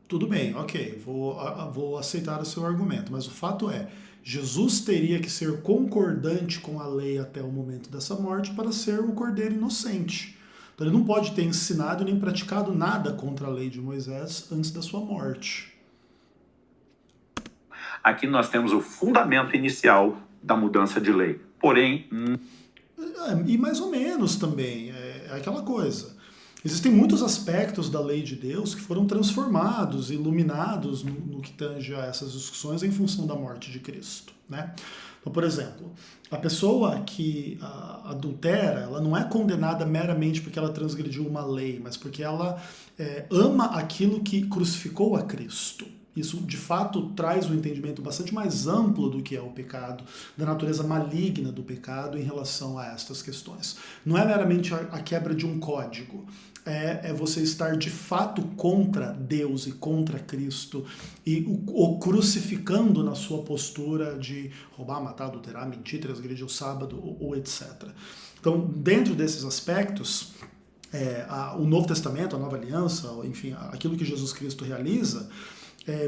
Tudo bem, ok, vou aceitar o seu argumento, mas o fato é, Jesus teria que ser concordante com a lei até o momento dessa morte para ser o cordeiro inocente. Então ele não pode ter ensinado nem praticado nada contra a lei de Moisés antes da sua morte. Aqui nós temos o fundamento inicial da mudança de lei. Porém, E mais ou menos também, é aquela coisa. Existem muitos aspectos da lei de Deus que foram transformados, iluminados no que tange a essas discussões em função da morte de Cristo, né? Então, por exemplo, a pessoa que adultera, ela não é condenada meramente porque ela transgrediu uma lei, mas porque ela ama aquilo que crucificou a Cristo. Isso, de fato, traz um entendimento bastante mais amplo do que é o pecado, da natureza maligna do pecado em relação a estas questões. Não é meramente a quebra de um código, é você estar de fato contra Deus e contra Cristo e o crucificando na sua postura de roubar, matar, adulterar, mentir, transgredir o sábado ou etc. Então, dentro desses aspectos, o Novo Testamento, a Nova Aliança, enfim, aquilo que Jesus Cristo realiza,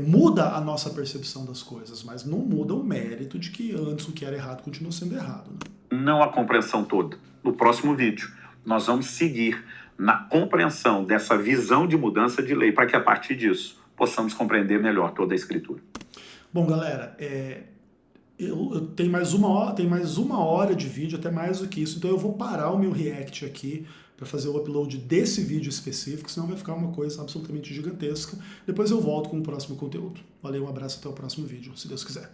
muda a nossa percepção das coisas, mas não muda o mérito de que antes o que era errado continua sendo errado. Né? Não a compreensão toda. No próximo vídeo, nós vamos seguir na compreensão dessa visão de mudança de lei, para que a partir disso possamos compreender melhor toda a Escritura. Bom, galera, eu tenho mais uma hora de vídeo, até mais do que isso, então eu vou parar o meu react aqui para fazer o upload desse vídeo específico, senão vai ficar uma coisa absolutamente gigantesca. Depois eu volto com o próximo conteúdo. Valeu, um abraço, até o próximo vídeo, se Deus quiser.